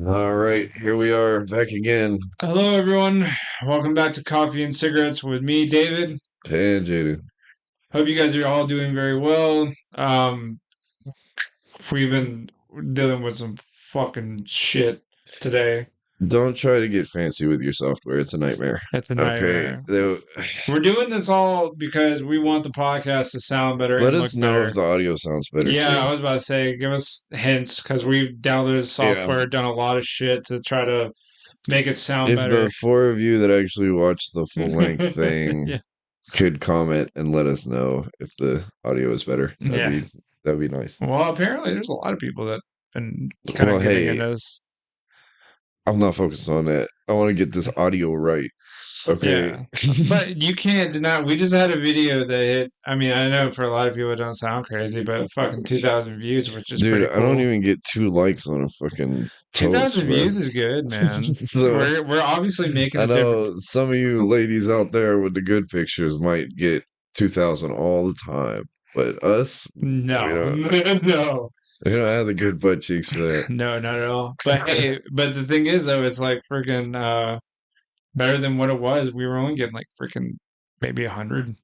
All right, here we are back again. Hello, everyone. Welcome back to Coffee and Cigarettes with me, David. Hey, Jaden. Hope you guys are all doing very well. We've been dealing with some fucking shit today. Don't try to get fancy with your software. It's a nightmare. It's a Okay. nightmare. We're doing this all because we want the podcast to sound better Let and look us know better. if the audio sounds better Yeah, too. I was about to say, give us hints because we've downloaded Yeah. software, done a lot of shit to try to make it sound If better. the 4 of you that actually watched the full length thing Yeah. could comment and let us know if the audio is better, Yeah. that'd be nice. Well, apparently there's a lot of people that been kind Well, of giving it hey, us. I'm not focused on that. I want to get this audio right. Okay. Yeah. But you can't deny we just had a video that hit. I mean, I know for a lot of people it don't sound crazy, but fucking 2,000 views, which is pretty Dude, I don't cool. even get 2 likes on a fucking post, 2,000 bro. views is good, man. So We're obviously making I a difference. know some of you ladies out there with the good pictures might get 2,000 all the time, but us, we No, don't. no, We don't have the good butt cheeks for that. no, not at all. But hey, but the thing is though, it's like freaking better than what it was. We were only getting like freaking maybe 100,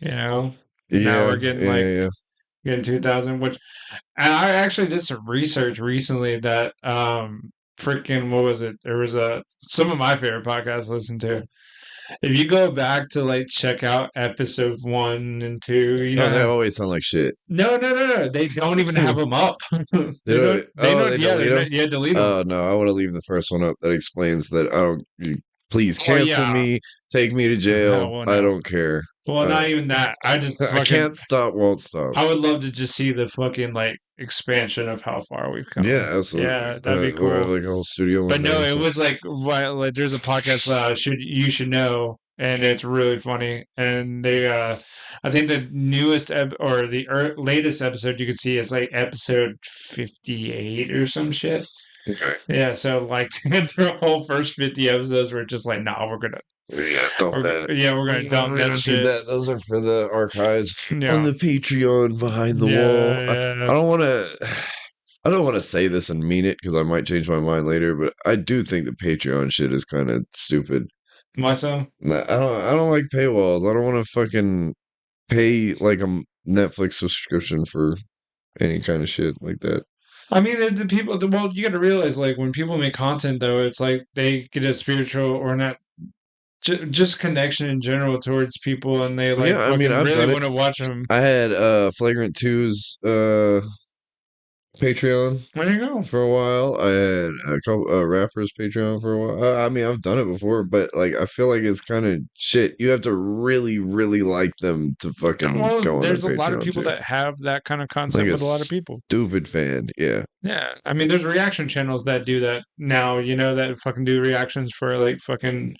you know. Now Yeah, we're getting yeah, like yeah. getting 2,000, which and I actually did some research recently that freaking what was it? There was a some of my favorite podcasts to listen to. If you go back to like check out episode 1 and 2, you Oh, know they how always sound like shit. no, they don't even have them up. They don't. They Oh, don't they yeah, delete they're them. not yeah, delete them. Oh no, I want to leave the first one up that explains that I don't. Please Oh cancel yeah. me, take me to No, jail. well I no. don't care. Well, Uh, not even that. I just I fucking can't stop, won't stop. I would love to just see the fucking like expansion of how far we've Yeah, come. absolutely. Yeah, that'd be We'll have cool. like a whole studio But in there no, or it something. was like there's a podcast should know, and it's really funny. And they I think the newest or the latest episode you could see is like episode 58 or some shit. Okay. Yeah, so like their whole first 50 episodes were just like, nah, Yeah, dump that. we're gonna dump We that don't need shit. that. Those are for the archives on Yeah, the Patreon behind the wall. yeah, yeah. I don't want to. I don't want to say this and mean it because I might change my mind later, but I do think the Patreon shit is kind of stupid. Myself. I don't like paywalls. I don't want to fucking pay like a Netflix subscription for any kind of shit like that. I mean, the people. Well, you got to realize, like, when people make content, though, it's like they get a spiritual or not, just connection in general towards people, and they like Yeah, I mean, fucking I've really done it. want to watch them. I had Flagrant 2's Patreon There you go. for a while. I had a couple rappers Patreon for a while. I mean, I've done it before, but like, I feel like it's kind of shit. You have to really, really like them to fucking Well, go on their there's a lot of Patreon people too. that have that kind of Like concept a with a lot of people. stupid fan, yeah. Yeah, I mean, there's reaction channels that do that now. You know that fucking do reactions for like fucking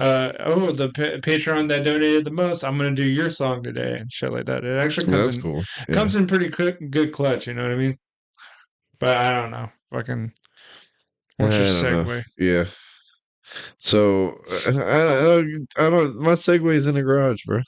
oh the Patreon that donated the most. I'm gonna do your song today and shit like that. It actually That's cool. Yeah, comes in pretty good clutch. You know what I mean? But I don't know. Fucking, I what's your don't know. segue? Yeah. So I don't. My Segway's in the garage, bro.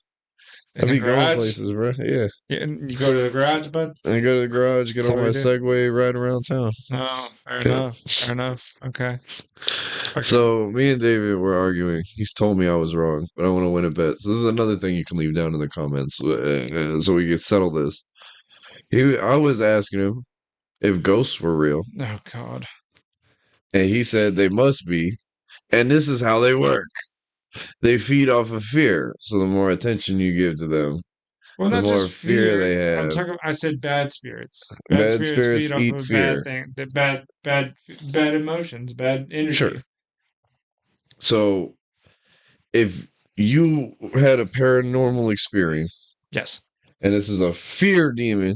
I In the be going garage? places, bro. Yeah. Yeah, you go to the garage, bud? I go to the garage, get That's on what my you do? Segway, ride around town. Oh, fair Yeah. enough. Fair enough. Okay. Fucking, So me and David were arguing. He's told me I was wrong, but I want to win a bet. So this is another thing you can leave down in the comments, so we can settle this. I was asking him if ghosts were real, oh, God. and he said they must be. And this is how they work. They feed off of fear. So the more attention you give to them, Well, the not more just fear fear. they I'm have. talking, I said bad spirits. Bad Bad spirits spirits feed off eat of bad fear. thing, the bad emotions, bad Sure. energy. So if you had a paranormal experience, Yes. and this is a fear demon,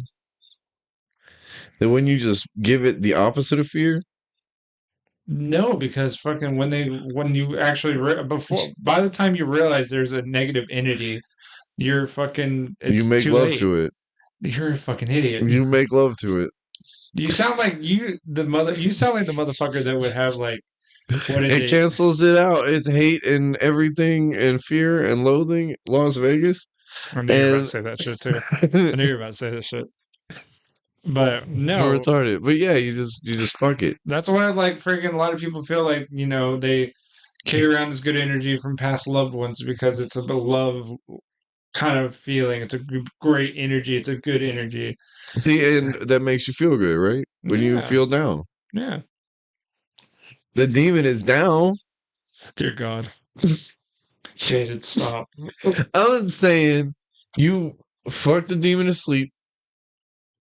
then when you just give it the opposite of fear, No, because fucking when you actually before by the time you realize there's a negative entity, you're fucking you it's make too love late. to it. You're a fucking idiot. You make love to it. You sound like you sound like the motherfucker that would have like what is It it? cancels it out. It's hate and everything and fear and loathing. Las Vegas. I knew you were about to And say that shit too. I knew you were about to say that shit. But we're no, retarded. But yeah, you just fuck it. that's why like freaking a lot of people feel like, they carry around this good energy from past loved ones because it's a love kind of feeling. It's a great energy. It's a good energy. See, and that makes you feel good, right? When you Yeah. feel down. Yeah. The demon is down. Dear God. Jaded, stop. I'm saying you fuck the demon to sleep,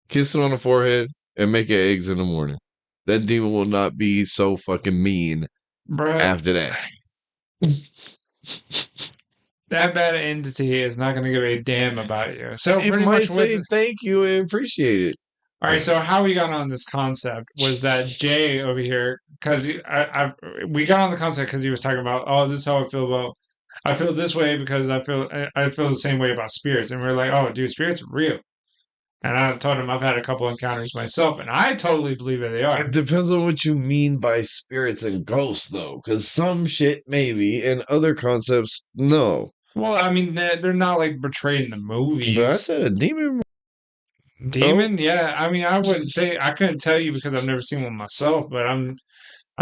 kiss it on the forehead, and make it eggs in the morning. That demon will not be so fucking mean Bruh, after that. that bad entity is not going to give a damn about you. So It pretty might much with say thank you and appreciate it. all right. So how we got on this concept was that Jay over here, because we got on the concept because he was talking about, oh, this is how I feel about. I feel this way because I feel the same way about spirits, and we're like, oh, dude, spirits are real. And I told him I've had a couple encounters myself, and I totally believe that they are. It depends on what you mean by spirits and ghosts, though, because some shit maybe, and other concepts no. Well, I mean, they're not like portrayed in the But I movies. said a demon. Oh, Demon, yeah. I mean, I wouldn't say I couldn't tell you because I've never seen one myself, but I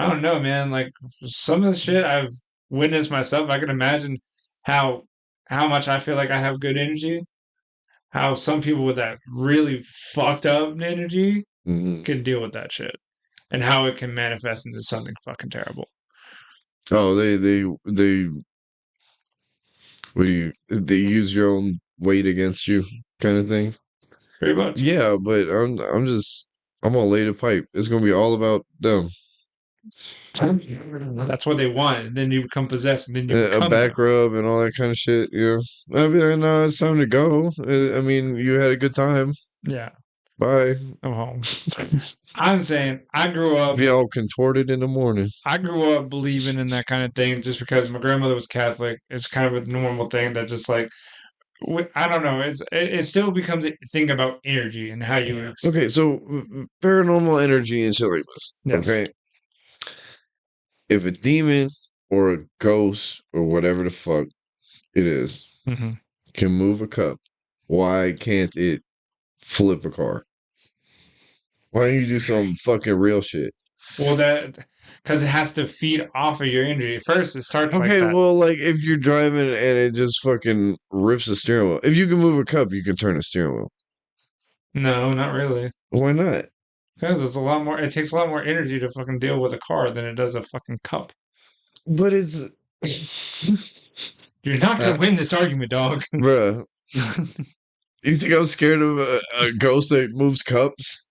don't know, man. Like some of the shit I've witnessed myself, I can imagine how how much I feel like I have good energy. How some people with that really fucked up energy mhm. can deal with that shit, and how it can manifest into something fucking terrible. Oh, they what do they use your own weight against you, kind of thing. Pretty much. Yeah, but I'm gonna lay the pipe. It's gonna be all about them. That's what they want. And then you become possessed, and then you A become them. back rub and all that kind of shit. Yeah, I'd be like, no, it's time to go. I mean, you had a good time. Yeah, Bye. I'm home. I'm saying Be all contorted in the morning. I grew up believing in that kind of thing just because my grandmother was Catholic. It's kind of a normal thing that just like I don't know. It still becomes a thing about energy and how you Okay, so paranormal energy and shit like this. yes. Okay, if a demon or a ghost or whatever the fuck it is Hmm. can move a cup, why can't it flip a car? Why don't you do some fucking real shit? Well, that because it has to feed off of your energy. First, it starts like Okay, that. well, like if you're driving and it just fucking rips the steering wheel. If you can move a cup, you can turn the steering wheel. No, not really. Why not? Because it's a lot more. It takes a lot more energy to fucking deal with a car than it does a fucking cup. But it's, You're not gonna win this argument, dog. bruh. You think I'm scared of a ghost that moves cups?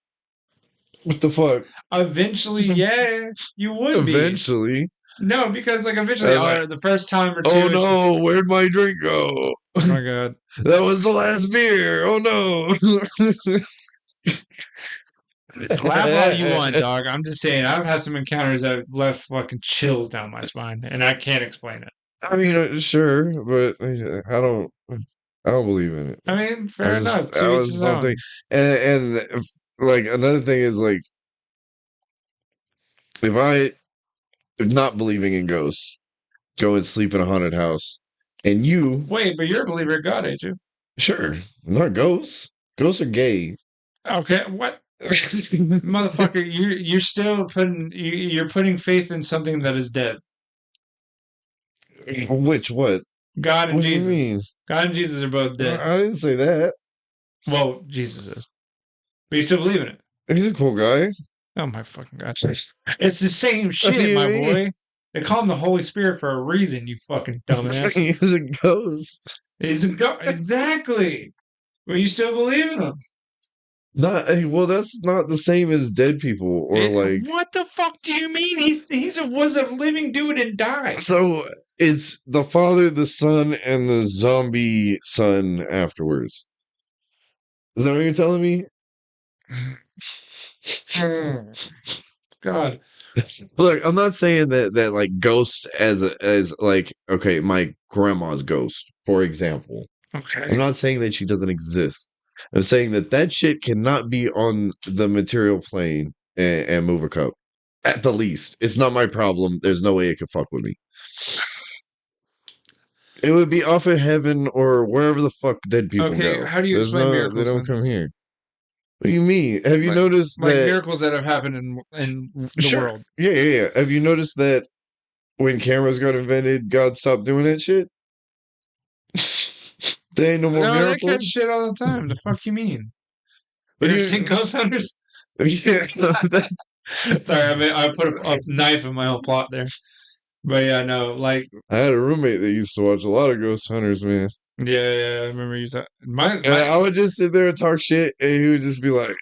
What the fuck? Eventually, yeah, you would be. Eventually, No, because like eventually, I was like, the first time or oh two, it's no, where'd my drink go? oh my god. That was the last beer. Oh no. Laugh all you want, dog. I'm just saying, I've had some encounters that have left fucking chills down my spine, and I can't explain it. I mean, sure, but I don't believe in it. I mean, fair enough. That To each was his something, own. and like another thing is like if I not believing in ghosts, go and sleep in a haunted house, and you, Wait, but you're a believer in God, ain't you? sure, not ghosts. Ghosts are gay. Okay, what, motherfucker? You're still you're putting faith in something that is dead. Which what? God and What do you Jesus. mean? God and Jesus are both dead. I didn't say that. Well, Jesus is, but you still believe in it. He's a cool guy. Oh my fucking god! It's the same What do shit, you my mean? boy. They call him the Holy Spirit for a reason. You fucking dumbass. He's a ghost. It's exactly. But you still believe in him. Not well. That's not the same as dead people or like. What the fuck do you mean? Was a living dude and died. So it's the father, the son, and the zombie son afterwards. Is that what you're telling me? God. Look, I'm not saying that like ghosts as like okay, my grandma's ghost, for example. I'm Okay. not saying that she doesn't exist. I'm saying that shit cannot be on the material plane and move a cup. At the least, it's not my problem. There's no way it could fuck with me. It would be off in heaven or wherever the fuck dead people Okay, go. how do you There's explain no, they miracles don't then? come here. What do you mean? Have you noticed Like that? miracles that have happened in the Sure. world. Yeah, yeah, yeah. Have you noticed that when cameras got invented, God stopped doing that shit? There ain't no more No, they catch miracles. shit all the time. The fuck you mean? What You do ever seen you? Ghost Hunters? Yeah, Sorry, I put a knife in my own plot there. But yeah, no, like I had a roommate that used to watch a lot of Ghost Hunters, man. yeah, I remember you said And my I would just sit there and talk shit, and he would just be like,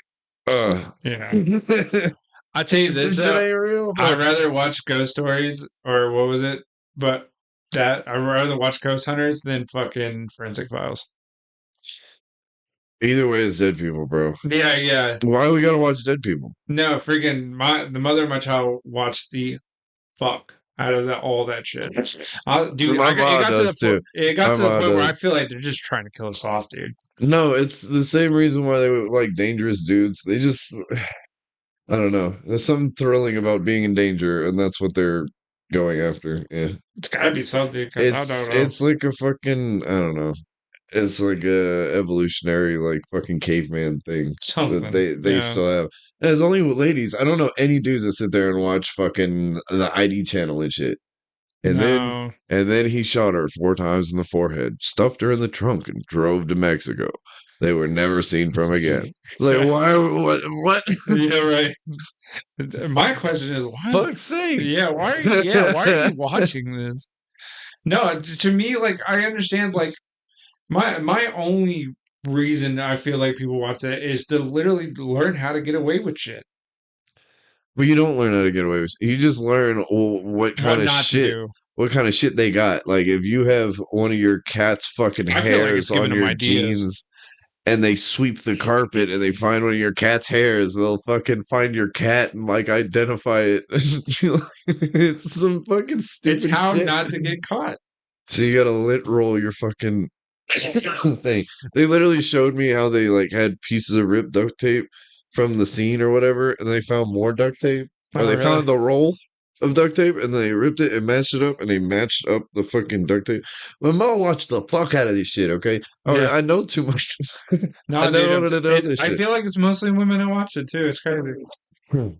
yeah. this I tell you this shit though, ain't real, bro. I'd rather watch ghost stories or what was it? But that I'd rather watch Ghost Hunters than fucking Forensic Files. Either way, it's dead people, bro. Yeah, yeah. Why we gotta watch dead people? No, freaking the mother of my child watched the fuck out of all that shit. Dude, My it mom got to does the point. too. It got My to the mom point where I does. feel like they're just trying to kill us off, dude. No, it's the same reason why they would like dangerous dudes. They just, I don't know. There's something thrilling about being in danger, and that's what they're going after. Yeah, It's got to be something because I don't know it's like a fucking, I don't know. It's like a evolutionary, like fucking caveman thing that something. they Yeah, still have. And it's only with ladies. I don't know any dudes that sit there and watch fucking the ID channel and shit. And then no. and then he shot her 4 times in the forehead, stuffed her in the trunk, and drove to Mexico. They were never seen from again. Like why? What? Yeah, right. My question is why? Fuck's sake! Yeah, why are you? Yeah, why are you watching this? No, to me, like I understand. Like my only reason I feel like people watch that is to literally learn how to get away with shit, But you don't learn how to get away with. You just learn what not to do. what kind of shit they got. Like if you have one of your cat's fucking I feel like it's hairs giving on them your ideas. jeans, and they sweep the carpet and they find one of your cat's hairs, they'll fucking find your cat and like identify it. It's some fucking It's stupid how shit. not to get caught. So you gotta lint roll your fucking thing. They literally showed me how they like had pieces of ripped duct tape from the scene or whatever, and they found more duct tape, or Oh, they really? found the roll of duct tape and they ripped it and matched it up, and they matched up the fucking duct tape. My mom watched the fuck out of this shit. Okay, Yeah. I know too much. I No, dude. know to know this I shit. feel like it's mostly women that watch it too. It's crazy.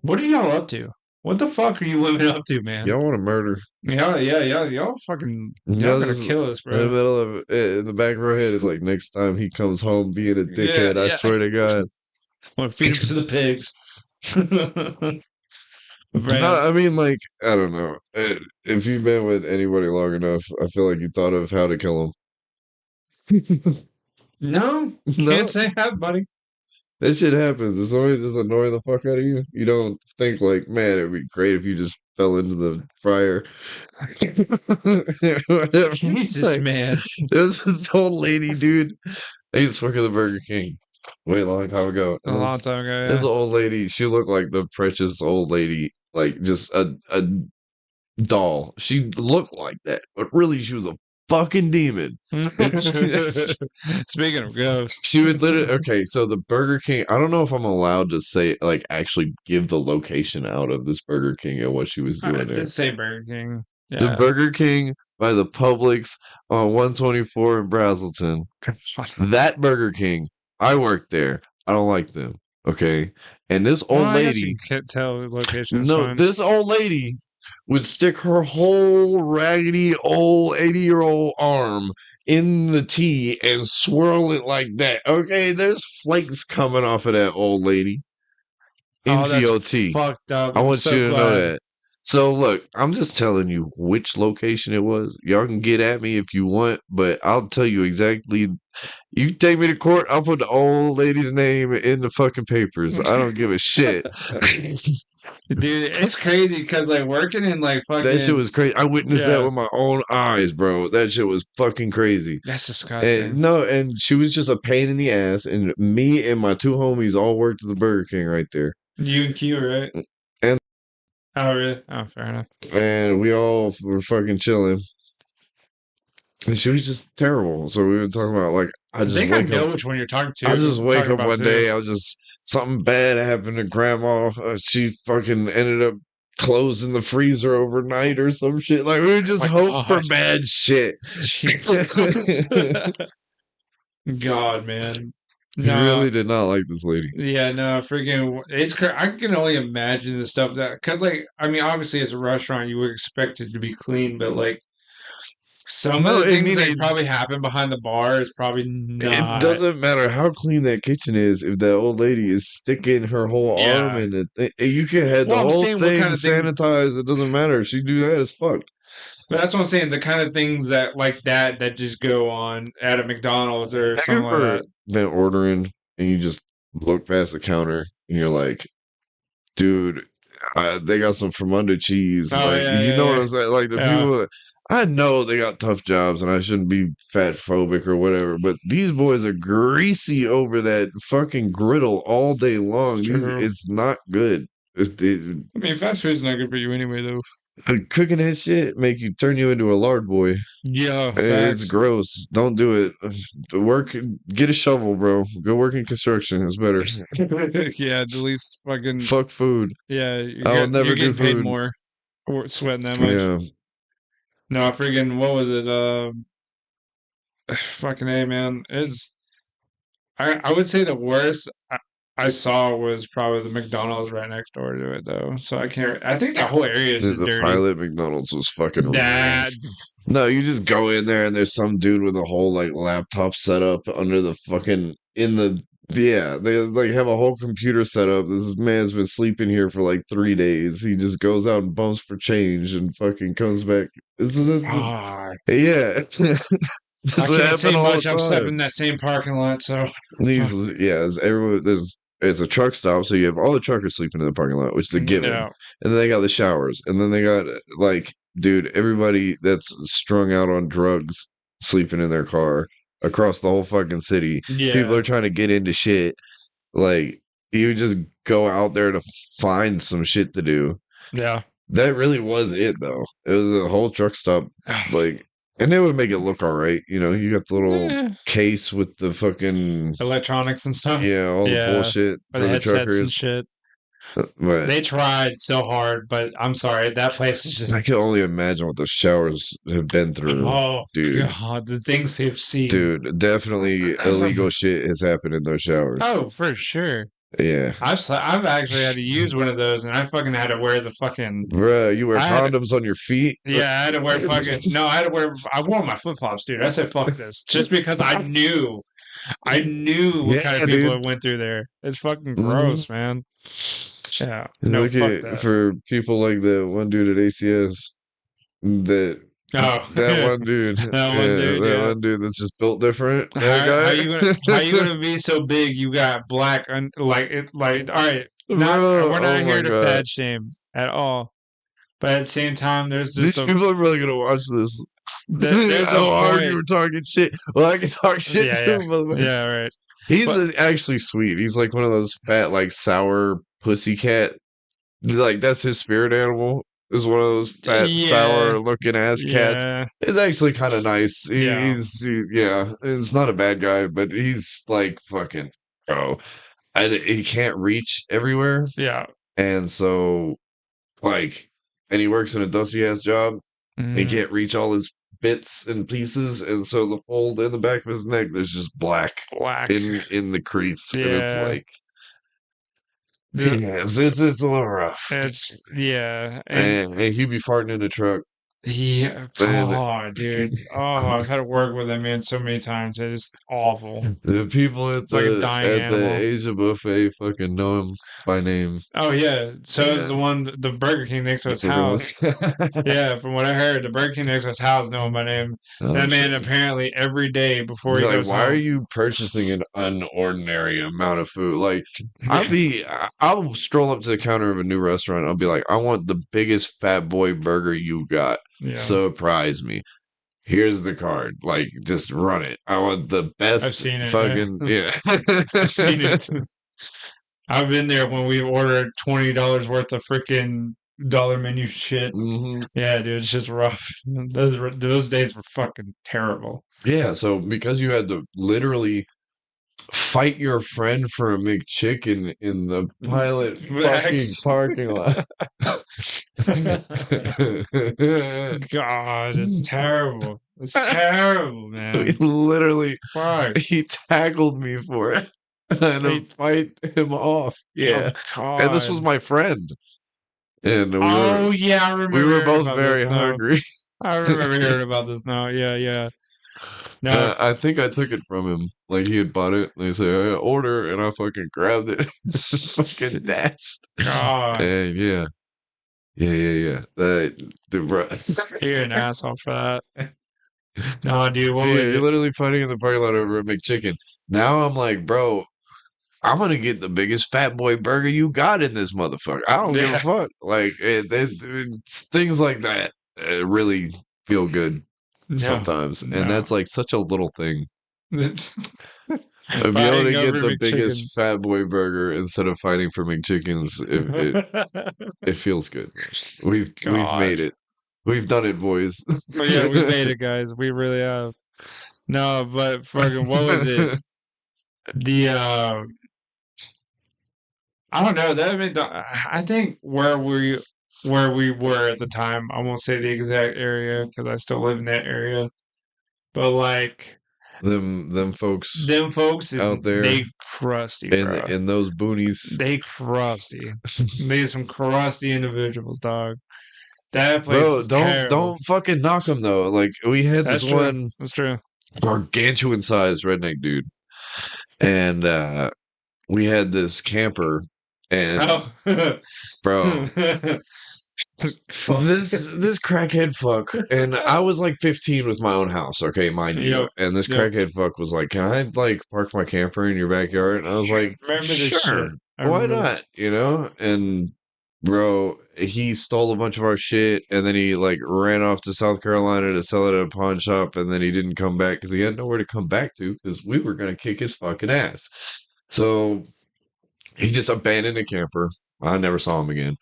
What are y'all up to? What the fuck are you women up to, man? Y'all want to murder? Y'all fucking, y'all Y'all gonna just kill us, in the bro. middle of it, in the back of our head is like next time he comes home being a Yeah, dickhead. I yeah. swear to God. Want to feed him to the pigs. No, Right. I mean, like, I don't know. If you've been with anybody long enough, I feel like you thought of how to kill them. No, can't No, say that, buddy. that shit happens. It's always just annoying the fuck out of you. You don't think like, man, it'd be great if you just fell into the fryer. Whatever. Jesus, Like, man. there's this old lady, dude. I used to work at the Burger King way a long time ago, A and long time ago, this yeah. old lady, she looked like the precious old lady, like just a doll. She looked like that, but really she was a fucking demon. And Speaking of ghosts, she would literally okay, so the Burger King, I don't know if I'm allowed to say like actually give the location out of this Burger King and what she was doing there. just say Burger King. The Yeah. Burger King by the Publix on 124 in Brazelton. That Burger King, I worked there. I don't like them. Okay. And this Well, old I guess you lady, can't tell the location is no, fine. this old lady would stick her whole raggedy old 80-year-old arm in the tea and swirl it like that. Okay, there's flakes coming off of that old lady Oh, into that's your tea. fucked up. I I'm want so you to know glad. that. So look, I'm just telling you which location it was. Y'all can get at me if you want, but I'll tell you exactly. You take me to court, I'll put the old lady's name in the fucking papers. I don't give a shit. Dude, it's crazy because like working in like That shit fucking was crazy. I witnessed that yeah, with my own eyes, bro. That shit was fucking crazy. that's And disgusting. no, and she was just a pain in the ass. And me and my two homies all worked at the Burger King right there. You and Q, right? And Oh, really? Oh, fair enough. we all were fucking chilling. And she was just terrible. So we were talking about like I think I know which one you're I just wake talking up about one too. day, I was just something bad happened to grandma. She fucking ended up closed in the freezer overnight or some shit. Like we would Oh just my hope for God. bad shit. Jesus. God, man. He No, really did not like this lady. yeah, no, freaking, I can only imagine the stuff that, because, like, I mean, obviously, as a restaurant, you would expect it to be clean, but, like, some of No, the I things mean that probably happen behind the bar is probably it not. doesn't matter how clean that kitchen is if that old lady is sticking her whole arm Yeah. in it. You can have the Well, I'm whole saying what thing kind of things, sanitized. It doesn't matter. If she do that, it's fucked. but that's what I'm saying. The kind of things that, like that just go on at a McDonald's or Have you something like ever that. been ordering and you just look past the counter and you're like, dude, they got some from under cheese. Oh, Like, yeah, you yeah, know what yeah. I'm saying? Like, the Yeah, people, I know they got tough jobs and I shouldn't be fat phobic or whatever, but these boys are greasy over that fucking griddle all day it's long. true. It's not good. I mean, fast food's not good for you anyway, though. Cooking that shit make you turn you into a lard boy. Yeah, It's facts. gross. Don't do it. Work, get a shovel, bro. Go work in construction. It's better. Yeah, at least fucking, Fuck food. yeah, I'll you're never do getting paid food. more for sweating that much. Yeah. No, freaking, what was it? Fucking A, man. I would say the worst I saw was probably the McDonald's right next door to it, though. So I can't, I think that whole area is just The dirty. pilot McDonald's was fucking That, rank. No, you just go in there and there's some dude with a whole like laptop set up under the fucking in the yeah, they like have a whole computer set up. This man's been sleeping here for like 3 days. He just goes out and bumps for change and fucking comes back. ah, Yeah. I This would can't happen say all much. the I've slept time. in that same parking lot, so These, fuck. yeah, there's it's a truck stop, so you have all the truckers sleeping in the parking lot, which is a given, No. and then they got the showers, and then they got like, dude, everybody that's strung out on drugs sleeping in their car across the whole fucking city. People Yeah. are trying to get into shit. Like, you just go out there to find some shit to do. Yeah. That really was it, though. It was a whole truck stop, like, and they would make it look all right. You know, you got the little Eh, case with the fucking electronics and stuff. yeah, all the Yeah. bullshit Or the for the headsets and truckers. shit. But They tried so hard, but I'm sorry, that place is I just, can only imagine what those showers have been through, oh dude. God, the things they've seen. Dude, definitely illegal shit has happened in those showers. Oh, for sure. Yeah. I've actually had to use one of those, and I fucking had to wear the fucking. Bruh, you wear I had condoms on your feet? Yeah, I had to wear fucking. No, I had to wear. I wore my flip flops, dude. I said fuck this, just because I knew what kind of Yeah, people dude. that went through there. It's fucking Mhm. gross, man. Yeah, no, Look fuck at that. for people like the one dude at ACS that Oh, that one dude, that one yeah, dude. that Yeah. one dude that's just built different. How you That guy. gonna be so big? You got black like it like all right. Not Bro, we're oh not my here to god. fat shame at all, but at the same time, there's just These a people are really gonna watch this. there's a How hard you point. were talking shit. Well, I can talk shit Yeah, yeah, too, motherfucker. yeah. Right, He's but actually sweet. He's like one of those fat, like sour pussy cat. Like that's his spirit animal. Is one of those fat, yeah, sour looking ass cats. yeah, It's actually kind of nice. yeah, Yeah, he's not a bad guy, but he's like fucking bro. He can't reach everywhere, yeah. and so like, and he works in a dusty ass job. He Mm, can't reach all his bits and pieces, and so the fold in the back of his neck, there's just black black. in the crease, and it's Yeah. like, The yes, it's a little rough. it's yeah, and And he'd be farting in the truck, yeah, and oh, dude, oh, I've had to work with that man so many times. It is awful. the people at It's like a dying the animal. Asia buffet fucking know him by name. Oh yeah, so is Yeah, the one the Burger King next to his really. house. Yeah, from what I heard, the Burger King next to his house know him by name. Oh That man shit. apparently every day before he You're like, goes why are home. you purchasing an unordinary amount of food? Like, Yeah, I'll stroll up to the counter of a new restaurant. I'll be like, I want the biggest fat boy burger you got. yeah, Surprise me. Here's the card. Like, just run it. I want the I've best seen it. fucking, yeah. I've seen it. I've been there when we ordered $20 worth of freaking dollar menu shit. Hmm. Yeah, dude, it's just rough. Those days were fucking terrible. Yeah, so because you had to literally fight your friend for a McChicken in the pilot fucking Facts. parking lot. God, it's terrible. It's terrible, We man. literally, Fuck. he tackled me for it. And I had to Hey, fight him off. oh Yeah. And this God. was my friend. And Oh yeah, I we remember were hearing both about this very now. hungry. I remember hearing about this now. Yeah, yeah. No, I think I took it from him. Like he had bought it. And he said, order. And I fucking grabbed it. Fucking dashed. God, And yeah. Yeah, yeah, yeah. Dude, bro. you're an asshole for that. No, dude, what Yeah, was you're it? literally fighting in the parking lot over a McChicken. Now I'm like, bro, I'm gonna get the biggest fat boy burger you got in this motherfucker. I don't give a Yeah, fuck. Like it's things like that really feel good no, sometimes, and no. that's like such a little thing. It's If you able to fighting get over the biggest McChickens. fat boy burger instead of fighting for McChickens, it feels good, man. We've God. made it. We've done it, boys. But yeah, we made it, guys. We really have. No, but fucking, what was it? The I don't know. I think where we were at the time. I won't say the exact area because I still live in that area. But like them folks them folks, out there they crusty, in bro. those boonies. They crusty. They some crusty individuals, dog. That place Bro, is terrible. don't fucking knock them though. Like we had this That's true. one That's true. gargantuan sized redneck dude, and we had this camper, and Oh. bro, this crackhead fuck, and I was like 15 with my own house, okay, mind you, Yep. and this Yep. crackhead fuck was like, "Can I like park my camper in your backyard?" And I was like, Remember this shit. "Sure, I why remember not?" this. You know, and bro, he stole a bunch of our shit, and then he like ran off to South Carolina to sell it at a pawn shop, and then he didn't come back because he had nowhere to come back to because we were gonna kick his fucking ass. So he just abandoned the camper. I never saw him again.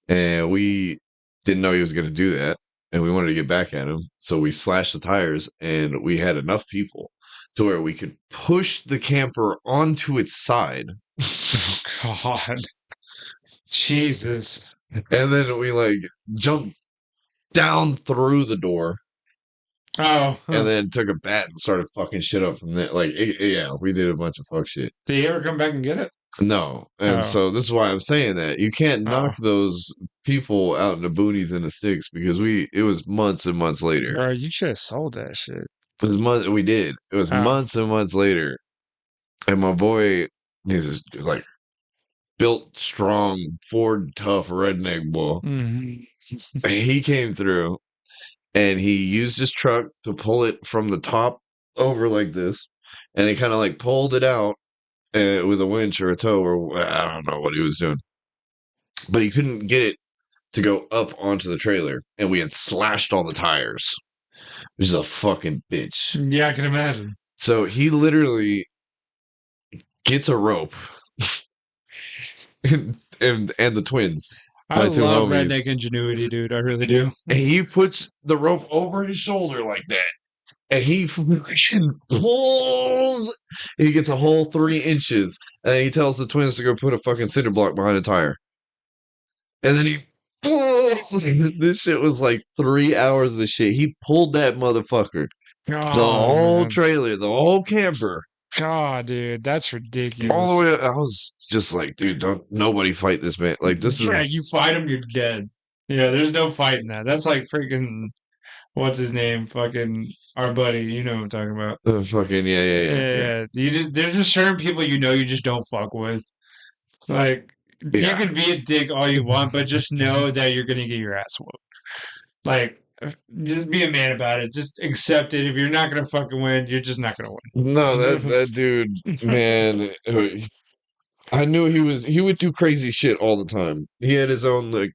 And we didn't know he was going to do that. And we wanted to get back at him. So we slashed the tires and we had enough people to where we could push the camper onto its side. Oh God. Jesus. And then we like jumped down through the door Oh, and huh. then took a bat and started fucking shit up from there. Like, yeah, we did a bunch of fuck shit. Did he ever come back and get it? No. And Oh. so this is why I'm saying that you can't knock Oh. those people out in the boonies and the sticks because it was months and months later. Bro, you should have sold that shit. It was months. We did. It was Oh. months and months later, and my boy, he's just like built, strong, Ford tough redneck boy. Hmm. And he came through, and he used his truck to pull it from the top over like this, and he kind of like pulled it out with a winch or a tow, or I don't know what he was doing, but he couldn't get it to go up onto the trailer, and we had slashed all the tires. Which is a fucking bitch. Yeah, I can imagine. So he literally gets a rope and the twins, I my two love homies. redneck ingenuity, dude. I really do. And he puts the rope over his shoulder like that. And he freaking pulls. He gets a whole 3 inches. And then he tells the twins to go put a fucking cinder block behind a tire. And then he pulls. This shit was like 3 hours of the shit. He pulled that motherfucker. The God, whole man. trailer, the whole camper. God, dude, that's All the ridiculous. way. I was just like, dude, don't nobody fight this man. Like, this Yeah, you is fight him, you're dead. Yeah, there's no fighting that. That's like freaking what's his name? Fucking our buddy. You know what I'm talking about. fucking, yeah, yeah, Yeah, yeah, yeah. yeah. There's just certain people you just don't fuck with. Like you Yeah. can be a dick all you want, but just know that you're gonna get your ass whooped. Like just be a man about it. Just accept it. If you're not gonna fucking win, you're just not gonna No, win. that dude, man, I knew he would do crazy shit all the time. He had his own like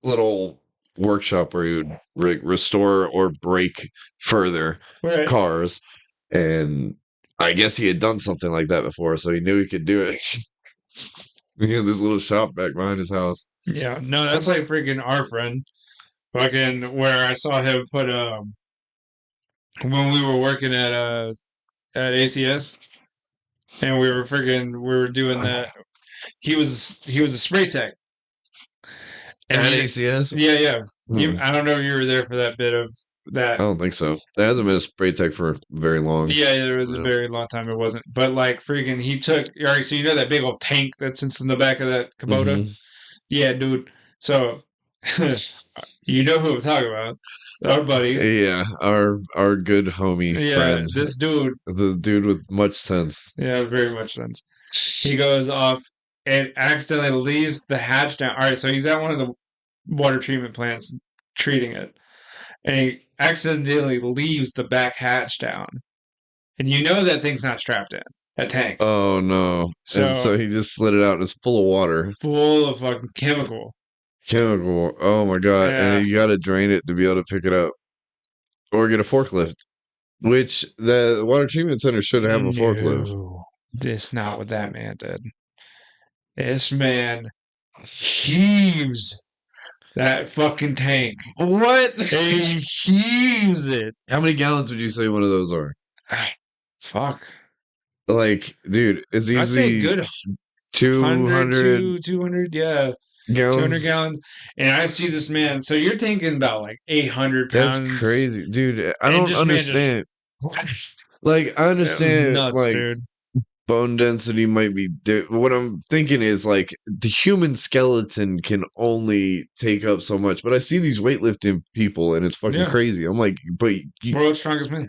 little workshop where he would restore or break further Right. cars, and I guess he had done something like that before, so he knew he could do it. He had this little shop back behind his house. Yeah, no, that's like freaking our friend. Fucking where I saw him put when we were working at ACS and we were doing that. He was a spray tech, and At ACS? yeah, yeah. Hmm. I don't know if you were there for that bit of I that. don't think so. There hasn't been a spray tech for very long. Yeah, there was a Yeah. very long time it wasn't, but like freaking, he took. All right, so you know that big old tank that sits in the back of that Kubota? Mm-hmm. Yeah, dude. So you know who I'm talking about, our buddy. Yeah, our good homie Yeah, friend, this dude. the dude with much sense. Yeah, very much sense. He goes off and accidentally leaves the hatch down. All right, so he's at one of the water treatment plants treating it, and he accidentally leaves the back hatch down. And you know that thing's not strapped in, that tank. Oh no! And So so he just slid it out, and it's full of water, full of fucking chemical. chemical. Oh my god! And Yeah. you got to drain it to be able to pick it up, or get a forklift. Which the water treatment center should have a forklift. No, this not what that man did. This man heaves that fucking tank. What? He heaves it. How many gallons would you say one of those are? Fuck. Like, dude, it's I'd say a easily good 100 200 to 200, yeah, 200 gallons. gallons. And I see this man. So you're thinking about like 800 That's pounds. crazy, dude. I And don't this man just, understand. Like, I it was understand, nuts, like, dude. bone density might be. What I'm thinking is, like, the human skeleton can only take up so much. But I see these weightlifting people, and it's fucking Yeah. crazy. I'm like, but World's strongest man.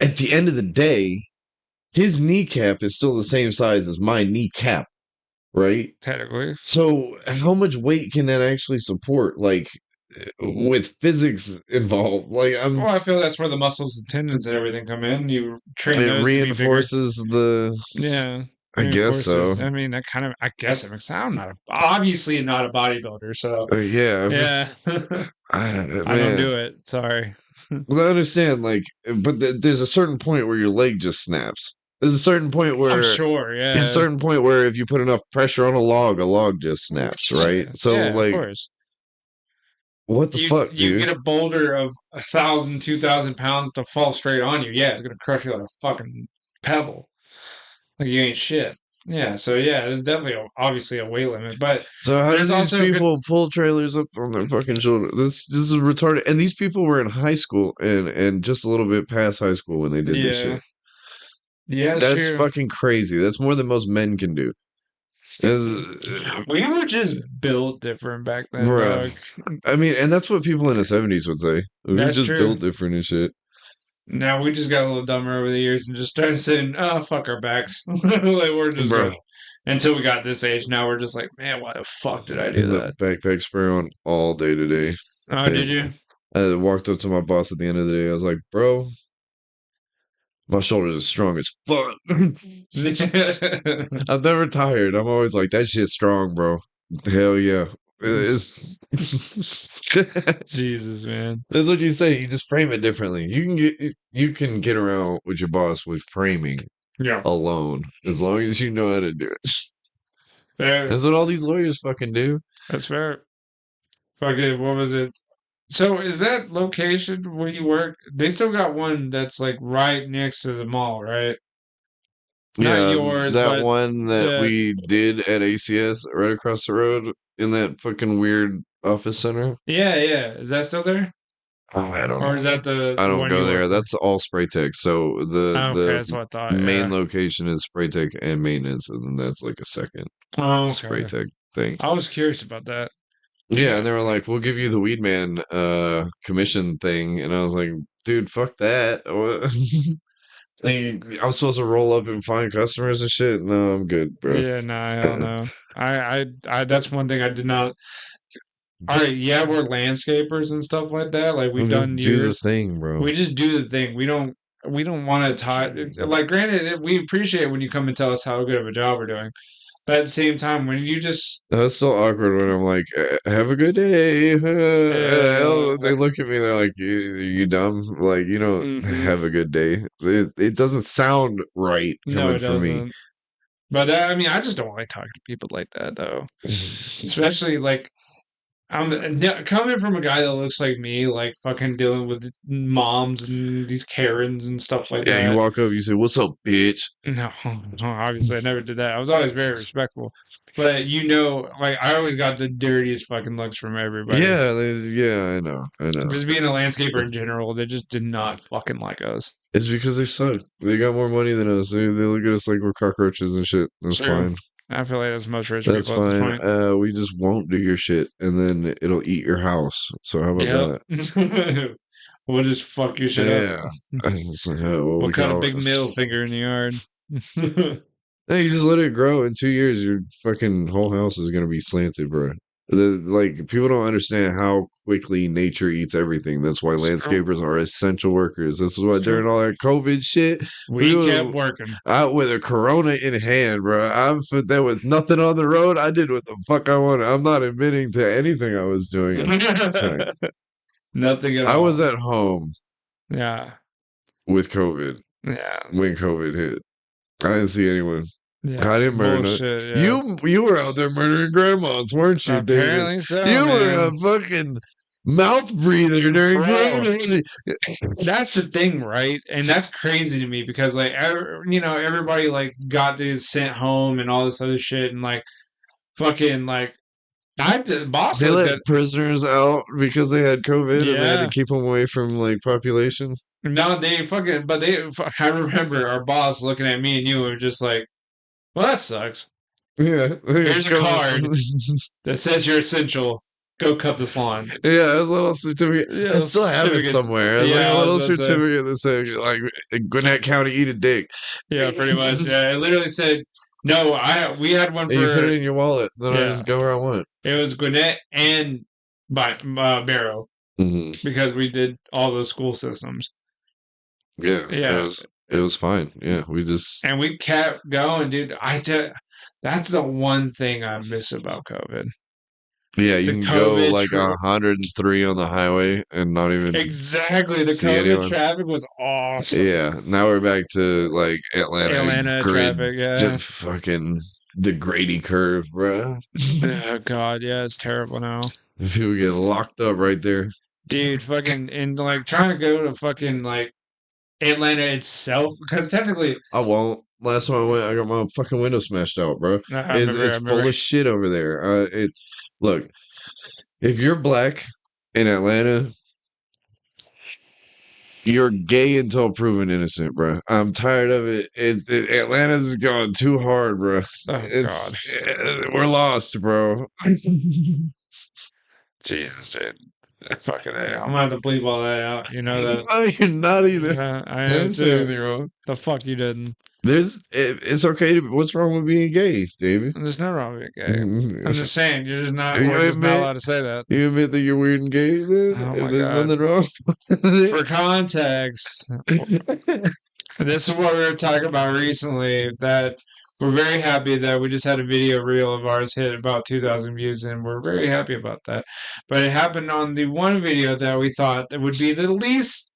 at the end of the day, his kneecap is still the same size as my kneecap, right? Technically. So, how much weight can that actually support? Like, with physics involved, like, Well, I feel that's where the muscles and tendons and everything come in. You train it those to be bigger. reinforces the. Yeah. I guess Reinforces. so. I mean, that kind of, I guess it makes, I'm not, obviously not a bodybuilder. So, Yeah, if yeah. it's I don't man. do it. Sorry. Well, I understand, like, but there's a certain point where your leg just snaps. There's a certain point I'm where, sure. a Yeah. certain point where if you put enough pressure on a log just snaps, right? Yeah. So, Yeah, of like, course. what the fuck, You dude? get a boulder of 1,000, 2,000 pounds to fall straight on you. Yeah, it's gonna crush you like a fucking pebble. Like you ain't shit. Yeah, so yeah, there's definitely obviously a weight limit, but So how do there's these also a good. people pull trailers up on their fucking shoulder? This is retarded. And these people were in high school and just a little bit past high school when they did this Yeah, shit. yeah, it's That's true. fucking crazy. That's more than most men can do. We were just built different back then, Bruh. dog. I mean, and that's what people in the 70s would say. We were That's just true. built different and shit. Now we just got a little dumber over the years and just started saying, "Oh, fuck our backs." Like we're just Bruh. gonna. Until we got this age, now we're just like, man, why the fuck did I I do had the that? backpack spray on all day today. Oh, did And you? I walked up to my boss at the end of the day. I was like, bro, my shoulders are strong as fuck. I'm never tired. I'm always like, that shit's strong, bro. Hell yeah. It's Jesus, man. That's what you say. You just frame it differently. You can get around with your boss with framing Yeah. alone, as long as you know how to do it. Fair. That's what all these lawyers fucking do. That's fair. Fucking, what was it? So is that location where you work? They still got one that's like right next to the mall, right? Not Yeah, yours, that but one that the we did at ACS right across the road in that fucking weird office center. yeah, yeah. Is that still there? Oh, I don't Or is know. that the I don't one go you work there. for? That's all spray tech. So Okay, the that's what I thought. main Yeah. location is spray tech and maintenance, and then that's like a second Oh, spray okay. tech thing. I was curious about that. Yeah, and they were like, "We'll give you the Weed Man commission thing," and I was like, "Dude, fuck that! What? Like, I'm supposed to roll up and find customers and shit? No, I'm good, bro. Yeah, nah, hell no. That's one thing I did not. All right, yeah, we're landscapers and stuff like that. Like we've done Just do the years. thing, bro. We just do the thing. We don't want to tie. Like, granted, we appreciate when you come and tell us how good of a job we're doing. But at the same time, when you just That's still awkward when I'm like, "Have a good day." They look at me, they're like, you dumb? Like, you don't mhm. have a good day. It doesn't sound right No, coming it from me. doesn't. But I mean, I just don't like talking to people like that, though. Especially like coming from a guy that looks like me, like fucking dealing with moms and these Karens and stuff like Yeah, you that. walk up, you say, "What's up, bitch?" No, no, obviously I never did that. I was always very respectful. But like I always got the dirtiest fucking looks from everybody. Yeah, yeah, I know. Just being a landscaper in general, they just did not fucking like us. It's because they suck. They got more money than us. They look at us like we're cockroaches and shit. That's True. fine. I feel like that's most rich That's people at this fine. point. We just won't do your shit, and then it'll eat your house. So how about Yep. that? We'll just fuck your shit up. Yeah. It's like, well, We'll we can cut a all. big middle finger in the yard. Hey, you just let it grow. In 2 years, your fucking whole house is gonna be slanted, bro. Like people don't understand how quickly nature eats everything. That's why It's true. landscapers are essential workers. This is why It's true. during all that COVID shit, we We kept were working. out with a Corona in hand, bro. There was nothing on the road. I did what the fuck I wanted. I'm not admitting to anything I was doing at the time. Nothing at I was all. at home Yeah. with COVID Yeah. when COVID hit. I didn't see anyone. Yeah. I didn't murder none. Bullshit. Yeah. You were out there murdering grandmas, weren't you, David? Apparently so, You were man. a fucking mouth breather during Bro, Corona. that's the thing, right? And that's crazy to me because, like, everybody, like, got these sent home and all this other shit. And, like, fucking, like, boss They looked let at, prisoners out because they had COVID and they had to yeah. keep them away from like population. No, they fucking, but I remember our boss looking at me and you and just like, well, that sucks. Yeah, Here's a card that says you're essential. Go cut this lawn. yeah, a little certificate. Yeah, I those still have it certificates. somewhere. It's like Yeah, a I was little about to say. certificate that says like Gwinnett County, eat a dick. Yeah, pretty much. Yeah, it literally said, no, we had one And you put for, it in your wallet, then I yeah, just go where I want. it was Gwinnett and Barrow Hmm. because we did all those school systems. Yeah, Yeah. it was fine. Yeah, we just And we kept going, dude. That's the one thing I miss about COVID. yeah, you The can go COVID like trip. 103 on the highway and not even Exactly. The see COVID anyone. traffic was awesome. Yeah, now we're back to like Atlanta Atlanta grid, traffic, yeah. just fucking the Grady curve, bro. Oh God, yeah, it's terrible now. People get locked up right there. Dude, fucking and like trying to go to fucking like Atlanta itself because technically I won't. Last time I went, I got my fucking window smashed out, bro. I It's full remember. of shit over there. Look, if you're black in Atlanta, you're gay until proven innocent, bro. I'm tired of it. Atlanta's gone too hard, bro. Oh God. We're lost, bro. Jesus, dude. Fucking A. I'm gonna have to bleep all that out. You know that. No, you're not either. Yeah, I I am didn't say too. anything wrong. The fuck you didn't. It's okay to. What's wrong with being gay, David? There's no wrong with being gay. I'm you just saying we're just not admit allowed to say that. you admit that you're weird and gay. Then, Oh if my there's God. nothing wrong For context, this is what we were talking about recently. That we're very happy that we just had a video reel of ours hit about 2,000 views, and we're very happy about that. But it happened on the one video that we thought that would be the least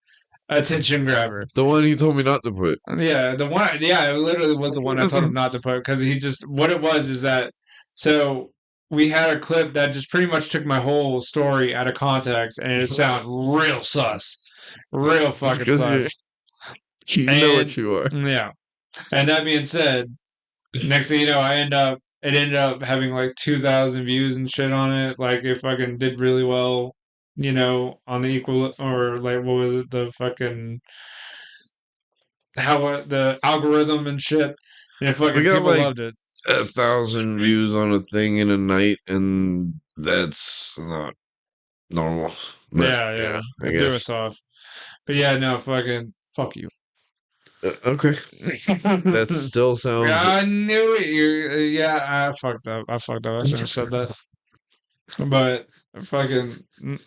attention grabber. the one he told me not to put. Yeah, the one. Yeah, it literally was the one I told him not to put because he just what it was is that so we had a clip that just pretty much took my whole story out of context and it sounded real sus, real It's fucking because sus. you know And what you are. yeah, and that being said, next thing you know, it ended up having like 2,000 views and shit on it. Like it fucking did really well, on the equal or like what was it the fucking how the algorithm and shit. And We fucking got people like loved it. 1,000 views on a thing in a night, and that's not normal. But Yeah, yeah, yeah. I It threw guess. us off. But yeah, no, fucking fuck you. Okay, that still Yeah, sounds. I knew it. Yeah, I fucked up. I fucked up. I shouldn't have said that. But fucking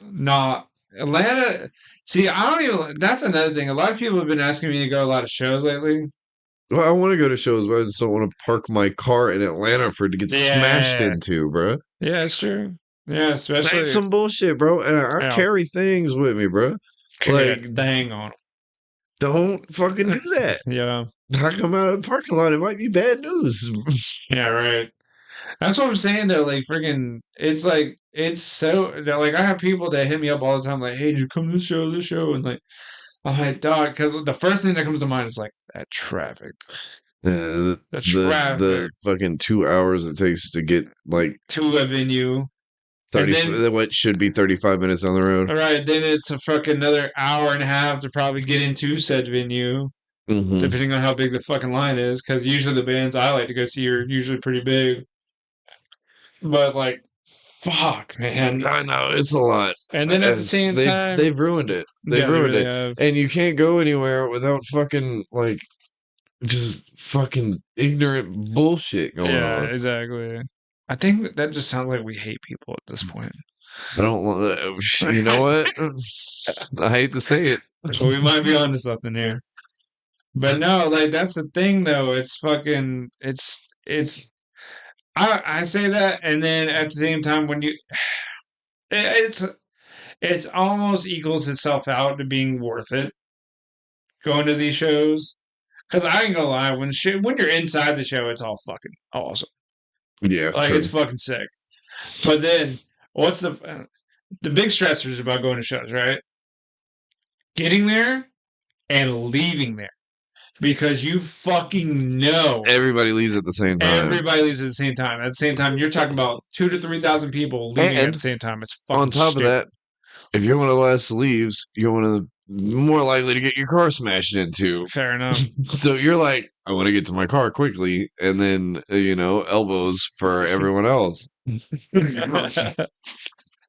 not Atlanta. See, I don't even. That's another thing. A lot of people have been asking me to go to a lot of shows lately. Well, I want to go to shows, but I just don't want to park my car in Atlanta for it to get smashed Yeah, into, bro. yeah, it's true. Yeah, That's especially some bullshit, bro. And I yeah, carry things with me, bro. carry Like that thing on. Don't fucking do that. Yeah. How come out of the parking lot? It might be bad news. Yeah, right. That's what I'm saying though. Like freaking, it's like it's so like I have people that hit me up all the time, like, "Hey, did you come to this show?" And like, I'm like, "Dog," because the first thing that comes to mind is like that traffic, the The traffic fucking 2 hours it takes to get like to a venue, and 30, then what should be 35 minutes on the road. all right, then it's a fucking another hour and a half to probably get into said venue, Mm-hmm. depending on how big the fucking line is. Because usually the bands I like to go see are usually pretty big, but like, fuck, man. I know it's a lot. And then at the As same time, they've ruined it. They've yeah, they ruined really it, have. and you can't go anywhere without fucking like just fucking ignorant bullshit going Yeah, on. exactly. I think that just sounds like we hate people at this point. I don't want. You know what? I hate to say it. We might be onto something here. But no, like that's the thing though. It's fucking it's I say that and then at the same time when you it's it's almost equals itself out to being worth it going to these shows. Cause I ain't gonna lie, when you're inside the show, it's all fucking awesome. Yeah, Like it's true. fucking sick. But then what's the big stressors about going to shows, right? Getting there and leaving there because you fucking know Everybody leaves at the same time. everybody leaves at the same time. At the same time, you're talking about 2 to 3,000 people leaving at And the same time. It's on fucking top of stupid. that, if you're one of the last leaves, you're one of the more likely to get your car smashed into. Fair enough. So you're like, I want to get to my car quickly, and then elbows for everyone else.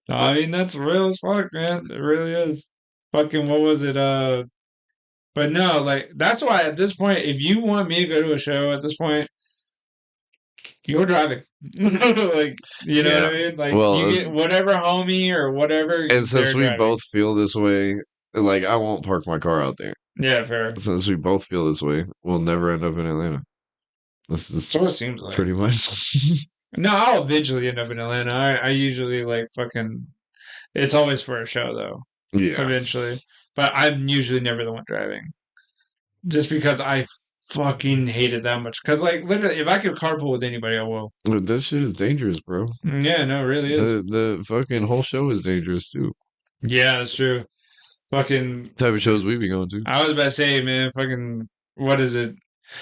I mean, that's real as fuck, man. It really is. Fucking, what was it? But no, like, that's why at this point, if you want me to go to a show at this point, you're driving. Like, you know what I Yeah. mean? Like, you Well, get whatever homie or whatever, and since they're we driving. both feel this way, like I won't park my car out there. Yeah, fair. Since we both feel this way, we'll never end up in Atlanta. That's just So it seems like. pretty much. No, I'll eventually end up in Atlanta. I usually like fucking. It's always for a show though. Yeah. Eventually, but I'm usually never the one driving, just because I fucking hate it that much. Because like literally, if I could carpool with anybody, I will. But that shit is dangerous, bro. Yeah, no, it really is. The fucking whole show is dangerous too. Yeah, that's true. Fucking. Type of shows we be going to. I was about to say, man, fucking. What is it?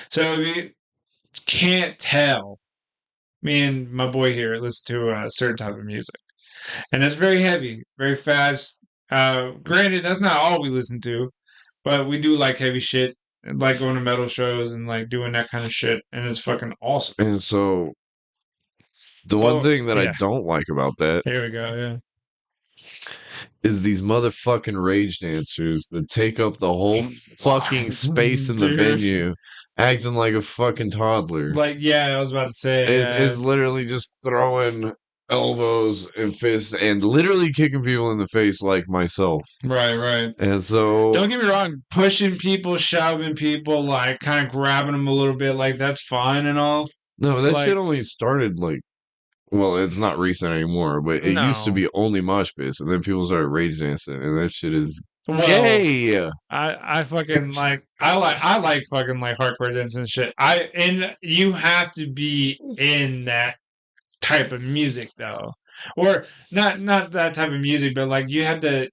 So if you can't tell, me and my boy here listen to a certain type of music. And it's very heavy, very fast. Granted, that's not all we listen to, but we do like heavy shit, and like going to metal shows and like doing that kind of shit, and it's fucking awesome. And so the one But thing that I yeah, don't like about that here we go. Yeah, is these motherfucking rage dancers that take up the whole fucking space in the dude. venue, acting like a fucking toddler. Like, yeah, I was about to say, yeah, Is literally just throwing elbows and fists and literally kicking people in the face like myself. right, right. And so Don't get me wrong, pushing people, shoving people, like kind of grabbing them a little bit, like that's fine and all. no, that Like, shit only started like well, it's not recent anymore, but it used to no. be only mosh pits, and then people started rage dancing, and that shit is Well, gay. I fucking I like fucking like hardcore dance and shit. And you have to be in that type of music though. Or not that type of music, but like you gotta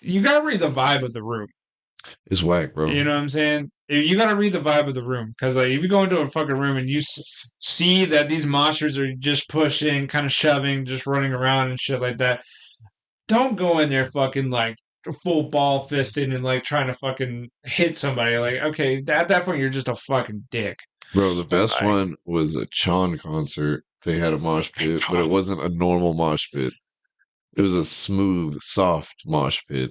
read the vibe of the room. It's whack, bro. You know what I'm saying? You gotta read the vibe of the room. Cause like if you go into a fucking room and you see that these monsters are just pushing, kind of shoving, just running around and shit like that, don't go in there fucking like full ball fisted and like trying to fucking hit somebody. Like, okay, at that point you're just a fucking dick. Bro, the best Like, one was a Chon concert. They had a mosh pit, but it wasn't a normal mosh pit. It was a smooth, soft mosh pit.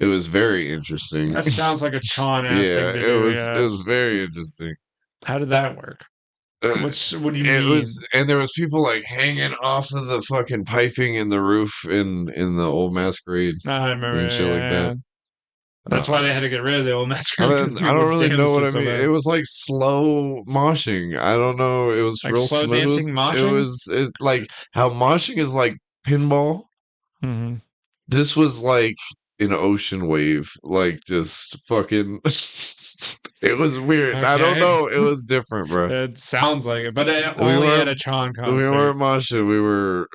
It was very interesting. that sounds like a Chon ass thing Yeah, to do. it Yeah. was very interesting. How did that work? Uh, What do you it mean? was, and there was people like hanging off of the fucking piping in the roof in the old masquerade I remember. and shit like Yeah. that. That's why they had to get rid of the old masquerade because I people don't were really know damaged what it I so mean. bad. It was like slow moshing. I don't know. It was Like real slow smooth. dancing moshing. Like how moshing is like pinball. Mm-hmm. This was like an ocean wave, like just fucking. It was weird. I don't Okay. know. It was different, bro. It sounds like it, but We only at weren't a Chan we concert. weren't moshing. We were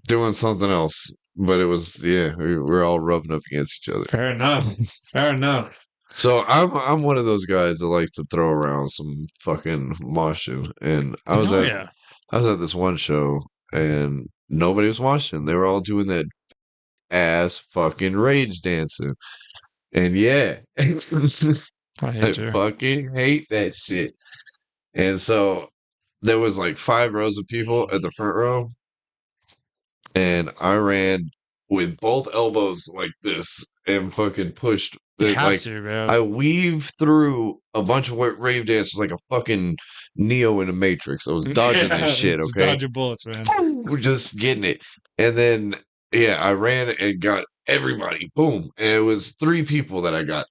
doing something else. But it was yeah. We were all rubbing up against each other. Fair enough. Fair enough. So I'm one of those guys that like to throw around some fucking moshing, and Oh yeah. I was at this one show and nobody was watching. They were all doing that ass fucking rage dancing. And yeah, I I hate you. fucking hate that shit. And so there was like 5 rows of people at the front row, and I ran with both elbows like this and fucking pushed You it have like to, man. I weaved through a bunch of rave dancers like a fucking Neo in a Matrix. I was dodging that Yeah, shit, just okay? dodge your bullets, man. We're just getting it. And then yeah, I ran and got everybody. Boom. And it was 3 people that I got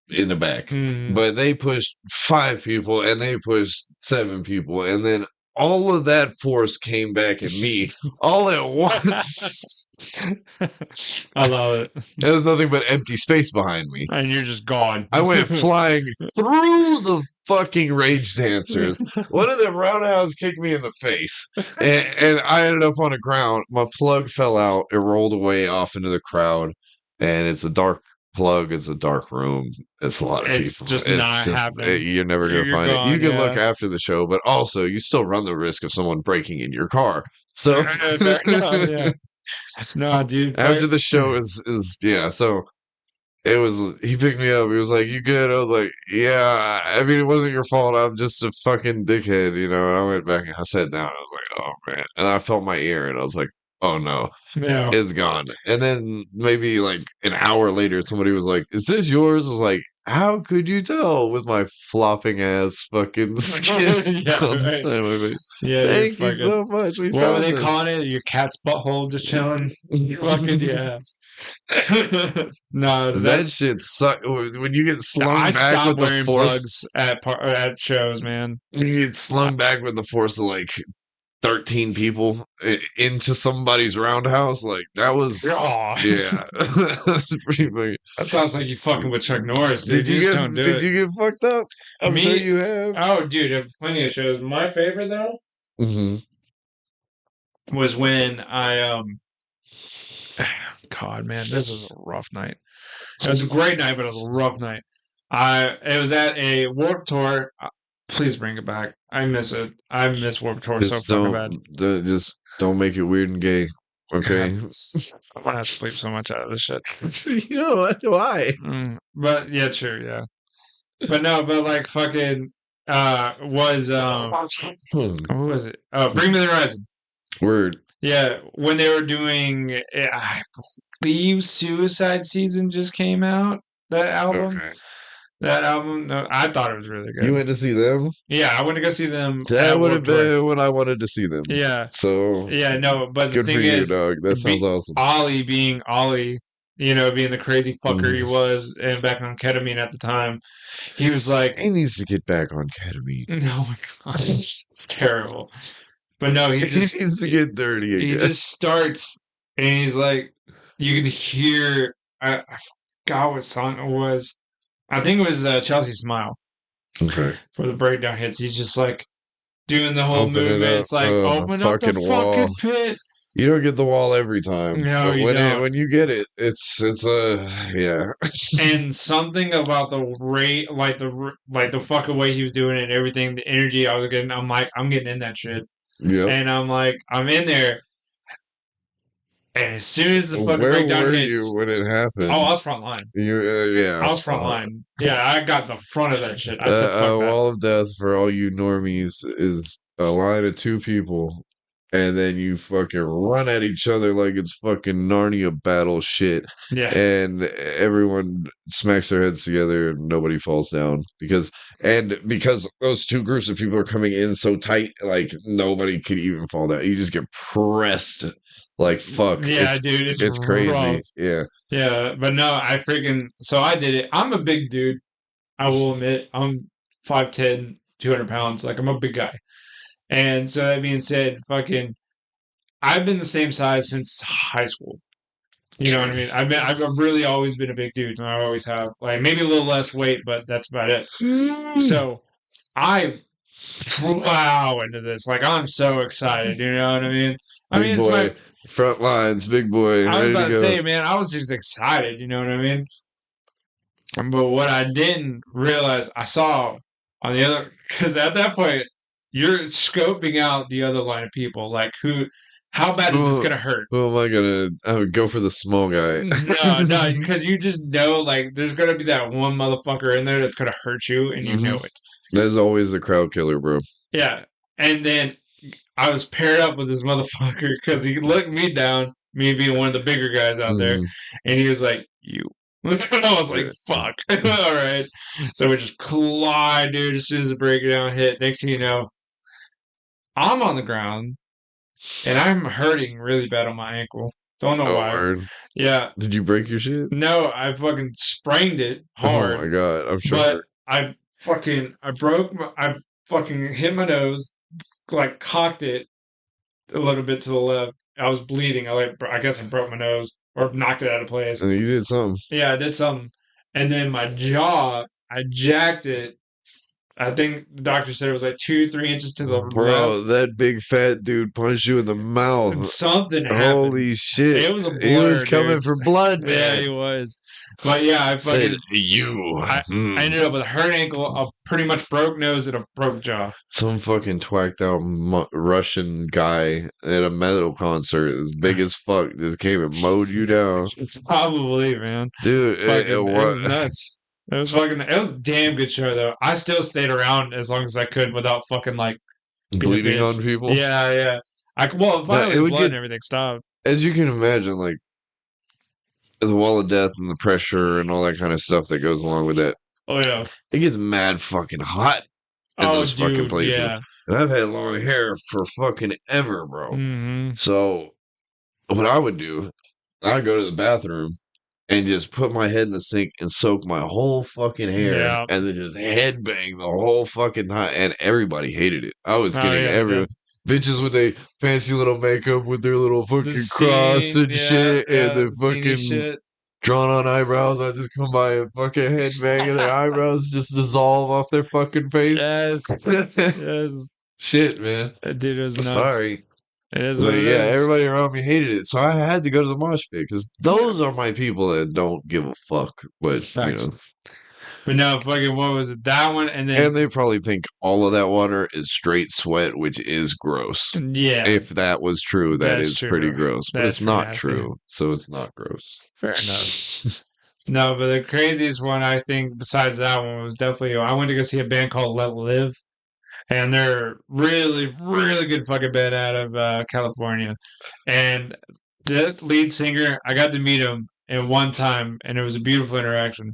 in the back. Mm. But they pushed 5 people and they pushed 7 people. And then all of that force came back at me all at once. I love it. There was nothing but empty space behind me. And you're just gone. I went flying through the fucking rage dancers. One of them roundhouse kicked me in the face, and I ended up on the ground. My plug fell out. It rolled away off into the crowd, and it's a dark plug. It's a dark room. It's a lot of It's people. just It's not just happening. you're never gonna You're find it. You gone, can look yeah. after the show, but also you still run the risk of someone breaking in your car. So Fair enough, yeah. No, dude. after the show is yeah. So it was he picked me up. He was like, "You good?" I was like, "Yeah." I mean, it wasn't your fault. I'm just a fucking dickhead, you know. And I went back and I sat down. I was like, "Oh man!" And I felt my ear, and I was like, "Oh no, Yeah. it's gone." And then maybe like an hour later, somebody was like, "Is this yours?" I was like, "How could you tell with my flopping ass fucking skin Yeah, on the right. side of my face?" Yeah, you're Thank you fucking. so much. We What were found they this. calling it? Your cat's butthole just chilling? Fucking, yeah. No, That shit suck when you get I slung back stopped with the wearing force. plugs at shows, man. You get slung back with the force of like 13 people into somebody's roundhouse. Like that was, Oh, yeah, that's pretty big. that sounds like you fucking with Chuck Norris, dude. Did You you just don't do did it. you get fucked up? I'm sure Me, you have. oh, dude, I have plenty of shows. My favorite though Hmm. was when God, man, this was a rough night. It was a great night, but it was a rough night. It was at a Warped Tour. Please bring it back. I miss it. I miss Warped Tour so fucking bad. Just don't make it weird and gay. God, Okay. I'm gonna have to sleep so much out of this shit. You know what? Why? But yeah, true, yeah. But no, but like fucking was who was it? Oh, Bring Me the Horizon. Word. Yeah, when they were doing, I believe Suicide Season just came out. That album, Okay. no, I thought it was really You good. went to see them? Yeah, I went to go see them That at would have Warped Tour. been when I wanted to see them. Yeah, So yeah, no, but the good for thing you, is, dog. That sounds awesome. Ollie being Ollie, being the crazy fucker he Mm. was, and back on ketamine at the time, he was like, He needs to get back on ketamine. "Oh my gosh, it's terrible." But no, He needs to get dirty he again. just starts, and he's like, you can hear. I forgot what song it was. I think it was Chelsea Smile Okay. for the breakdown hits. He's just like doing the whole Open it movement. up. It's like Oh, the open up the fucking fucking wall. pit. You don't get the wall every time, No, but you don't. when you get it, it's a yeah. And something about the rate, like the fucking way he was doing it and everything, the energy I was getting. I'm like, I'm getting in that shit, Yep. and I'm like, I'm in there. And as soon as the fucking Where breakdown were you hits, when it oh, happened? I was front line. You I yeah. was front line. Yeah, I got the front of that shit. I said, A fuck that. wall of death for all you normies is a line of 2 people, and then you fucking run at each other like it's fucking Narnia battle shit, Yeah. and everyone smacks their heads together and nobody falls down because those 2 groups of people are coming in so tight, like nobody could even fall down. You just get pressed like fuck. Yeah, dude, it's It's rough. crazy. Yeah. Yeah, but no, so I did it. I'm a big dude. I will admit, I'm 5'10", 200 pounds. Like, I'm a big guy. And so that being said, fucking, I've been the same size since high school. You know what I mean? I've really always been a big dude, and I always have. Like maybe a little less weight, but that's about it. So I plow into this. Like I'm so excited. You know what I mean? I Big mean, it's my. boy, front lines, big boy, I was ready about to to go. say, man, I was just excited. You know what I mean? But what I didn't realize, I saw on the other, because at that point, you're scoping out the other line of people. Like, how bad is this Who, going to hurt? who am I gonna? I would go for the small guy. No, because you just know, like, there's going to be that one motherfucker in there that's going to hurt you, and you hmm know it. There's always the crowd killer, bro. Yeah. And then I was paired up with this motherfucker because he looked me down, me being one of the bigger guys out there, Mm, and he was like, "You." I was like, yeah. "Fuck." All right. So we just collide, dude. As soon as the breakdown hit, next thing you know, I'm on the ground and I'm hurting really bad on my ankle. Don't know Oh, why. word. Yeah. Did you break your shit? No, I fucking sprained it Oh hard, my god, I'm but sure. I broke I fucking hit my nose, like cocked it a little bit to the left. I was bleeding. I guess I broke my nose or knocked it out of place. And you did something, Yeah, I did something. And then my jaw, I jacked it. I think the doctor said it was like 2, 3 inches to the left. bro. That big fat dude punched you in the And mouth. something happened. Holy shit! It was a He was blur, dude. coming for blood, Yeah, man. he was. But yeah, Said you. I, I ended up with a hurt ankle, a pretty much broke nose, and a broke jaw. Some fucking twacked out Russian guy at a metal concert, as big as fuck, just came and mowed you down, Probably, man. dude. It was nuts. It was a damn good show though. I still stayed around as long as I could without fucking like being a bleeding bitch. on people. Yeah, yeah. Well, Now finally it the would blood get, and everything stopped. as you can imagine, like the wall of death and the pressure and all that kind of stuff that goes along with that. Oh yeah. It gets mad fucking hot in Oh those fucking dude, places. yeah. And I've had long hair for fucking ever, bro. Hmm. So what I would do, I'd go to the bathroom and just put my head in the sink and soak my whole fucking hair Yeah. and then just headbang the whole fucking time. And everybody hated it. I was Oh getting yeah, everyone. Bitches with a fancy little makeup with their little the fucking cross scene, and yeah, shit and yeah, the scene fucking shit. drawn on eyebrows. I just come by and fucking headbang and their eyebrows just dissolve off their fucking face. Yes. Yes. Shit, man. Dude, it was nuts. Sorry. It is what But it yeah, is. everybody around me hated it. So I had to go to the mosh pit because Yeah. those are my people that don't give a fuck. But, you Facts. know, But no, fucking what was it? That one and then and they probably think all of that water is straight sweat, which is gross. yeah, If that was true, that that's is pretty true. gross. But That's it's pretty not nasty. true. So it's not gross. Fair enough. No, but the craziest one I think besides that one was definitely I went to go see a band called Let Live, and they're really, really good fucking band out of California. And the lead singer, I got to meet him in one time, and it was a beautiful interaction.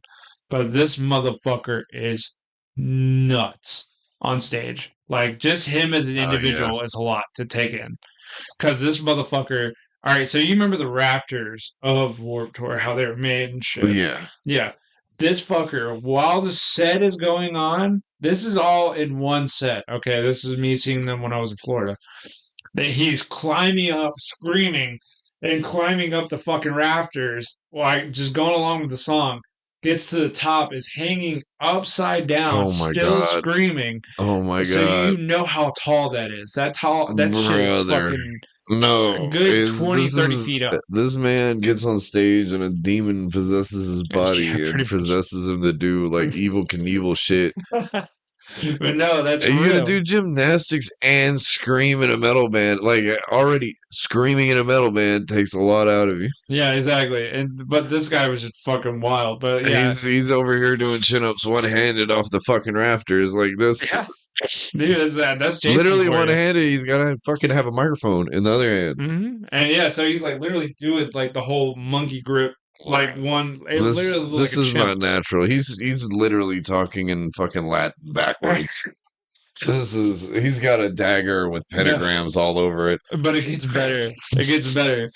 But this motherfucker is nuts on stage. Like just him as an Oh, yeah. individual is a lot to take in. Because this motherfucker. All right, so you remember the Raptors of Warped Tour, how they were made and shit. Yeah. Yeah. This fucker, while the set is going on, this is all in one set. Okay, this is me seeing them when I was in Florida. He's climbing up, screaming, and climbing up the fucking rafters, like just going along with the song. Gets to the top, is hanging upside down, Oh, my still God. screaming. Oh, my So God. you know how tall that is. That shit is Brother. fucking a No, good is 20, this 30 is feet up. this man gets on stage and a demon possesses his Yeah, body and pretty possesses him to do like evil Knievel shit. much. But no, that's And you gotta real. do gymnastics and scream in a metal band. Like already screaming in a metal band takes a lot out of you. Yeah, exactly. But this guy was just fucking wild. But yeah, He's over here doing chin ups one handed off the fucking rafters like this. yeah, dude, that's Jason Literally for one you. handed. He's gotta fucking have a microphone in the other hand. And yeah, so he's like literally doing like the whole monkey grip, like one. It literally looked like This a is chimp. not natural. He's literally talking in fucking Latin backwards. He's got a dagger with No, pentagrams all over it. but it gets better. It gets better.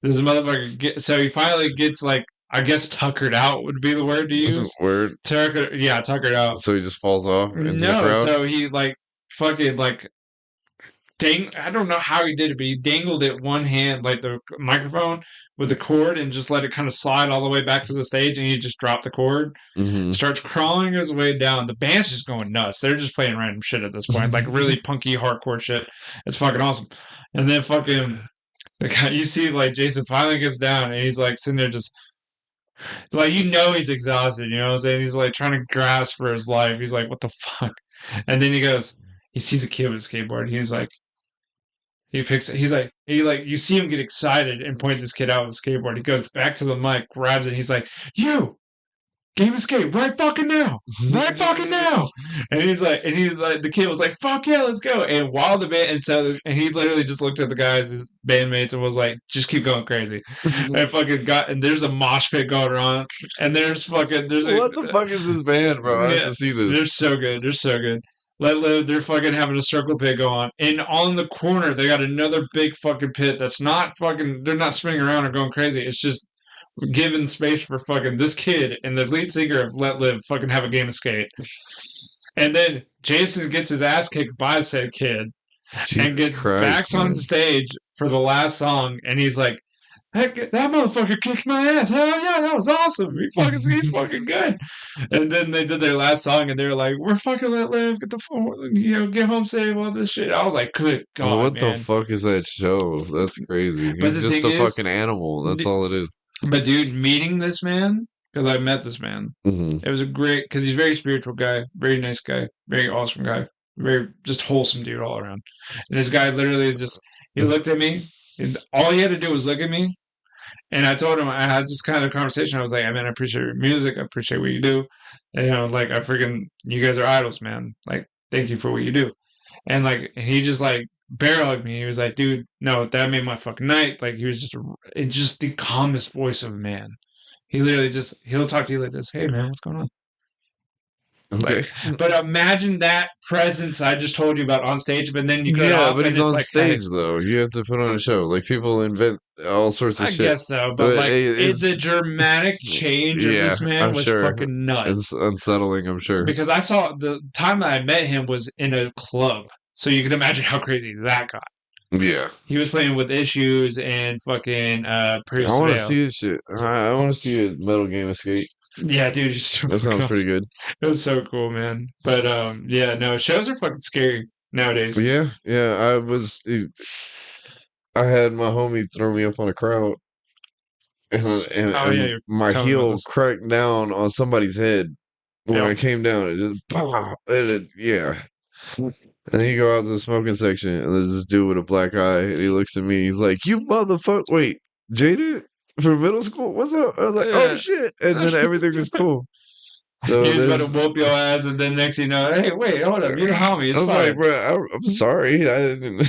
This motherfucker so he finally gets like I guess tuckered out would be the word to use. Word. Tuckered out. So he just falls off into the No, crowd. so he like fucking like I don't know how he did it, but he dangled it one hand, like the microphone, with the cord, and just let it kind of slide all the way back to the stage, and he just dropped the cord. Mm-hmm. Starts crawling his way down. The band's just going nuts. They're just playing random shit at this point, like really punky hardcore shit. It's fucking awesome. And then fucking the guy, you see, like Jason finally gets down, and he's like sitting there just like he's exhausted. You know what I'm saying? He's like trying to grasp for his life. He's like, what the fuck? And then he goes, he sees a kid with a skateboard. He's like, you see him get excited and point this kid out with a skateboard. He goes back to the mic, grabs it. He's like, you game escape right fucking now, right fucking now. And the kid was like, fuck yeah, let's go. And while the band, and he literally just looked at the guys, his bandmates, and was like, just keep going crazy. And fucking and there's a mosh pit going on, and What the fuck is this band, bro? I have yeah, to see this. they're so good. They're so good. Let Live, they're fucking having a circle pit go on. And on the corner, they got another big fucking pit that's not fucking, they're not spinning around or going crazy. It's just giving space for fucking this kid and the lead singer of Let Live fucking have a game of skate. And then Jason gets his ass kicked by said kid and Jesus gets Christ, back on man. stage for the last song. And he's like, that motherfucker kicked my ass. Hell yeah, that was awesome. He's fucking good. And then they did their last song, and they were like, "We're fucking Let Live. Get the phone, get home safe, all this shit." I was like, "Good God, What the man!" fuck is that show? That's crazy. But He's the just thing a is, fucking animal. That's all it is. but dude, meeting this man, because I met this man, Mm-hmm. it was a great, because he's a very spiritual guy, very nice guy, very awesome guy, very just wholesome dude all around. And this guy literally just he looked at me, and all he had to do was look at me. And I told him I had this kind of conversation. I was like, I mean, I appreciate your music. I appreciate what you do. And, like you guys are idols, man. Like, thank you for what you do. And like, he just like bear hugged me. He was like, dude, no, that made my fucking night. Like, he was it's just the calmest voice of a man. He literally he'll talk to you like this. Hey, man, what's going on? Okay. Like, but imagine that presence I just told you about on stage, but then you cut Yeah, off but and he's it's on like, hey, stage though. You have to put on a show. Like people invent all sorts of I shit. guess though, but But like the it's dramatic change of yeah, this man I'm was sure. fucking It's nuts. unsettling, I'm sure. Because I saw the time that I met him was in a club, so you can imagine how crazy that got. Yeah. He was playing with Issues and fucking I Prius want to Vale. see this shit. I want to see a metal game escape. Yeah, dude, he's so That fucking sounds pretty awesome. good. It was so cool, man. But yeah, no, shows are fucking scary nowadays. But yeah, yeah, I had my homie throw me up on a crowd Oh yeah, and you're my telling me about heel this. cracked down on somebody's head when I Yep. came down. It just, bah, yeah. And then you go out to the smoking section, and there's this dude with a black eye, and he looks at me. He's like, "You motherfucker! Wait, Jada from middle school? What's up?" I was like, "Oh Yeah. shit!" And then everything was cool. He So was about to there's, whoop your ass, and then next you know, hey, wait, hold up, you're the homie. I It's was like, fine. "Bro, I'm sorry. I didn't.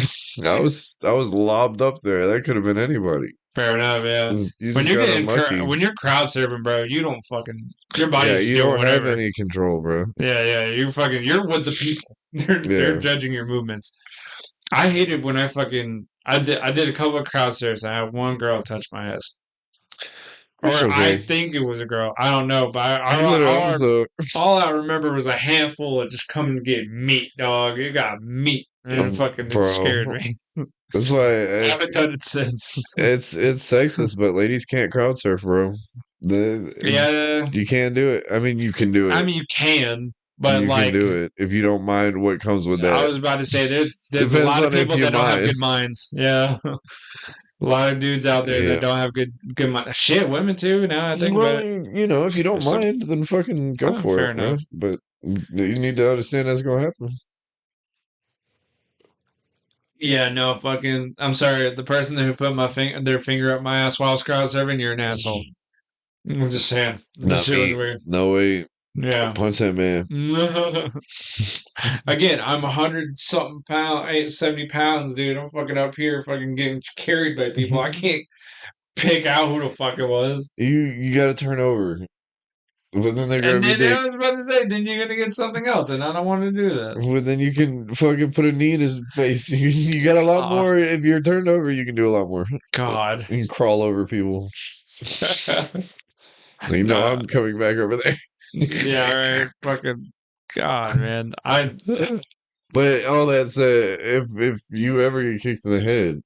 I was lobbed up there. That could have been anybody. Fair enough, yeah. You just got unlucky. When you're crowd surfing, bro, you don't fucking your Yeah, body's just you doing don't have whatever. any control, bro. Yeah, yeah, you're with the people. They're Yeah, judging your movements. I hated when I did a couple of crowd surfs. And I had one girl touch my ass, it's or I okay. think it was a girl. I don't know, but You let it off, so all I remember was a handful of just coming to get meat, dog. It got meat, and it scared bro. me. That's why I haven't done it since. it's sexist, but ladies can't crowd surf, bro. Yeah, You can't do it. I mean, you can do I it. mean you can, but You can like do it if you don't mind what comes with I that. was about to say, there's a Depends lot of on if people you that don't have mind. good minds. Yeah, a lot of dudes out there that Yeah. don't have good mind. Shit, women too. Now I think about Well, it. you know, if you don't There's some. mind, then fucking go Oh, for fair it, bro. enough. But you need to understand that's gonna happen. Yeah, no, fucking. I'm sorry. The person who put their finger up my ass while I was crowd surfing, you're an asshole. I'm just saying. This Not shit was me. weird. No way. Yeah. Punch that man. Again, I'm 100 something pound, 70 pounds, dude. I'm fucking up here, fucking getting carried by people. I can't pick out who the fuck it was. You got to turn over, but then they And grab your then dick. I was about to say, then you're gonna get something else, and I don't want to do that. Well, then you can fucking put a knee in his face. You got a lot Ah, more. If you're turned over, you can do a lot more. God. You can crawl over people. You know, Nah, I'm coming back over there. yeah, right. Fucking God, man. But all that said, if you ever get kicked in the head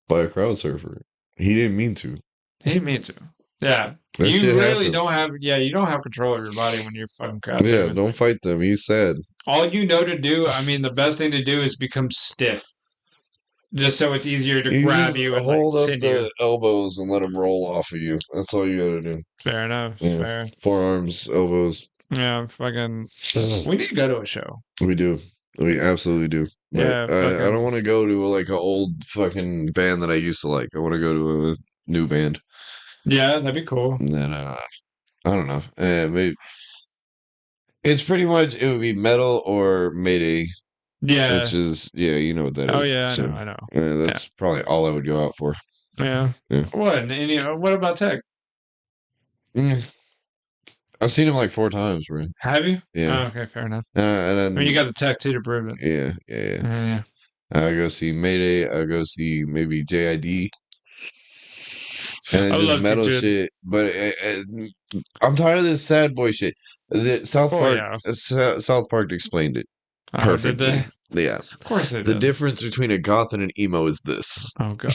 by a crowd surfer, he didn't mean to. He didn't mean to. Yeah. That You shit really don't happens. have, yeah, you don't have control of your body when you're fucking crowd Yeah, surfing. don't fight them. He's sad. All you know to do, I mean, the best thing to do is become stiff, just so it's easier to You grab just you and like hold up send you. the elbows and let them roll off of you. That's all you gotta do. Fair enough. Yeah, Fair. forearms, elbows. Yeah, fucking. We need to go to a show. We do. We absolutely do. But Yeah, I don't fucking. want to go to like an old fucking band that I used to like. I want to go to a new band. Yeah, that'd be cool. That I don't know. Maybe it's pretty much it would be metal or Mayday, which Yeah. is yeah, you know what that Oh is. yeah, I know. So I know. Yeah. that's probably all I would go out for. Yeah. Yeah. What? And you know, what about tech? Mm. I've seen him like 4 times, bro. Have you? Yeah. Oh, okay, fair enough. And I mean, you then got the tech too to prove it. yeah, yeah, yeah. Yeah. I go see Mayday. I go see maybe JID, and I then would just love to see metal Jude. shit. But I'm tired of this sad boy shit. Oh yeah. South Park explained it Oh, did perfectly. they? Yeah, Of course they the did. difference between a goth and an emo is this: Oh god.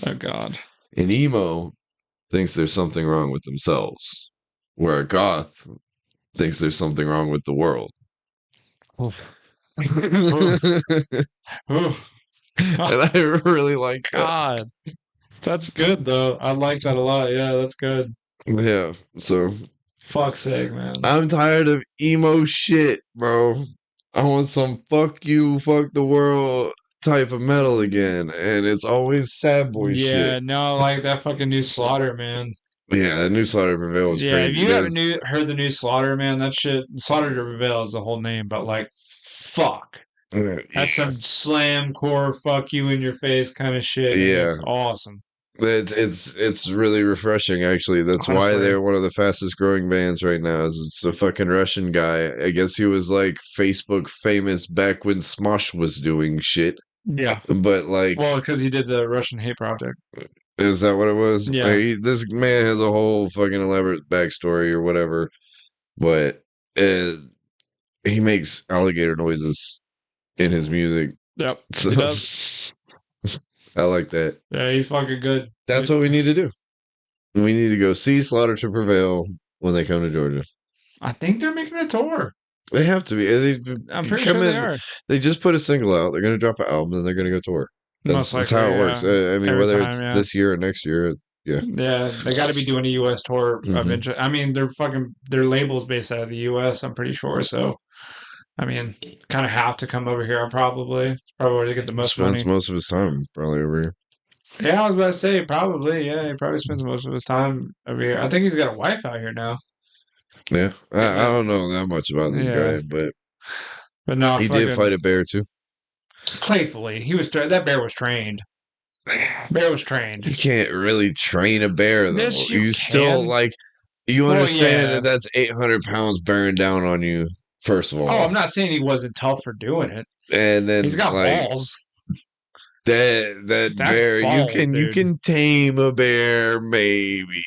Oh god. an emo thinks there's something wrong with themselves, where a goth thinks there's something wrong with the world. Oof. Oof. And Oof. I really like that. God. That's good though. I like that a lot. Yeah, that's good. Yeah, so Fuck's sake, man. I'm tired of emo shit, bro. I want some fuck you, fuck the world type of metal again. And it's always sad boy shit. Yeah, no, like that fucking new Slaughter, man. Yeah, the new Slaughter Prevail was Yeah, if crazy. you haven't heard the new Slaughter, man, that shit, Slaughter to Prevail is the whole name, but like, fuck. That's Yeah, some slam core, fuck you in your face kind of shit, and yeah. it's awesome. It's really refreshing actually. That's why Honestly. they're one of the fastest growing bands right now. It's a fucking Russian guy. I guess he was like Facebook famous back when Smosh was doing shit. Yeah. But like Well, because he did the Russian Hate Project. is that what it was? Like, Yeah. this man has a whole fucking elaborate backstory or whatever, but uh, he makes alligator noises in his music. Yep. So He does. I like that. Yeah, he's fucking good. That's what we need to do. We need to go see Slaughter to Prevail when they come to Georgia. I think they're making a tour. They have to be. I'm They pretty come sure they in. are. They just put a single out. They're going to drop an album, and they're going to go tour. Most That's how likely, it works. yeah. I mean, Every whether time, it's yeah. this year or next year, yeah. Yeah, they got to be doing a U.S. tour Hmm. eventually. I mean, their label's based out of the U.S. I'm pretty sure. So, I mean, kind of have to come over here. Probably, it's probably where they get the most Spends money. most of his time probably over here. Yeah, I was about to say probably. Yeah, he probably spends most of his time over here. I think he's got a wife out here now. Yeah, I Yeah, don't know that much about this yeah, guy, but but no, he did fucking fight a bear too. playfully, he was that bear was trained. Bear was trained. You can't really train a bear though. Yes, you You still can. like you Well, understand yeah. that that's 800 pounds bearing down on you. First of Oh, I'm all, not saying he wasn't tough for doing it. and He's then got like balls. that That's bear, balls, you dude. can tame a bear, maybe,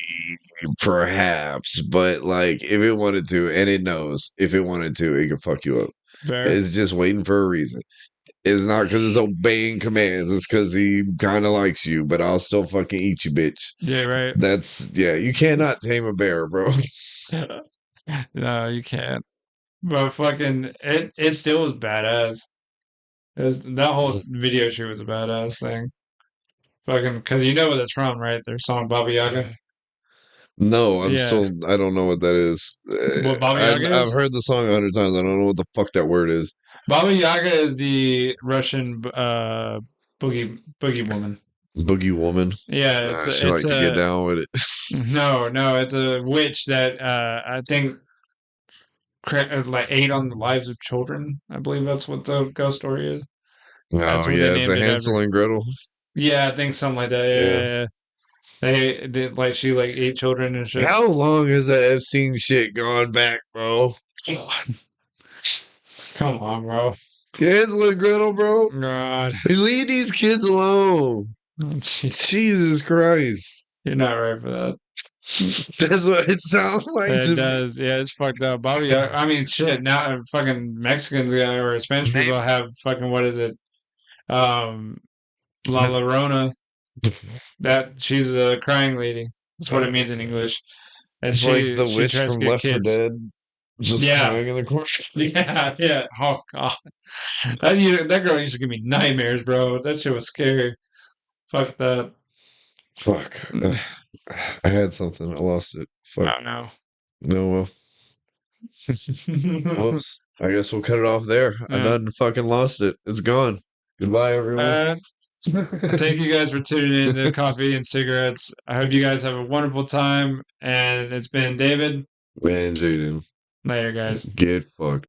perhaps, but like if it wanted to, and it knows if it wanted to, it could fuck you up. Fair. It's just waiting for a reason. It's not because it's obeying commands. It's because he kind of likes you, but I'll still fucking eat you, bitch. Yeah, right. That's yeah. You cannot tame a bear, bro. No, you can't. But fucking, it still was badass. That whole video shoot was a badass thing. Fucking, because you know what it's from, right? Their song Baba Yaga. No, Yeah. I don't know what that is. What Baba Yaga I've is? heard the song 100 times. I don't know what the fuck that word is. Baba Yaga is the Russian boogie woman. Boogie woman. Yeah, She it's like to get a down with it. no, it's a witch that I think like ate on the lives of children. I believe that's what the ghost story is. That's Oh what they yeah, it's named a it Hansel after. and Gretel. Yeah, I think something like that. Yeah, Yeah. yeah, yeah. They did like she like ate children and shit. How long has that Epstein shit gone back, bro? Come on, bro. Hansel and Gretel, bro. God. Leave these kids alone. Oh, jeez. Jesus Christ. You're not right for that. That's what it sounds like It to me. does. Yeah, it's fucked up. Bobby, I mean, shit. Now, fucking Mexicans or Spanish people Name have fucking what is it? Um, La Llorona. That she's a crying lady. That's what it means in English. And It's like the she witch tries from to get Left 4 kids. Dead, just Yeah, crying in the corner. yeah, yeah. Oh god, that girl used to give me nightmares, bro. That shit was scary. Fuck that. Fuck. I had something. I lost it. Fuck. Oh no. No, well, whoops. I guess we'll cut it off there. I Yeah. done fucking lost it. It's gone. Goodbye, everyone. Uh, thank you guys for tuning in to Coffee and Cigarettes. I hope you guys have a wonderful time. And it's been David. Man, Jaden, Later, guys. get fucked.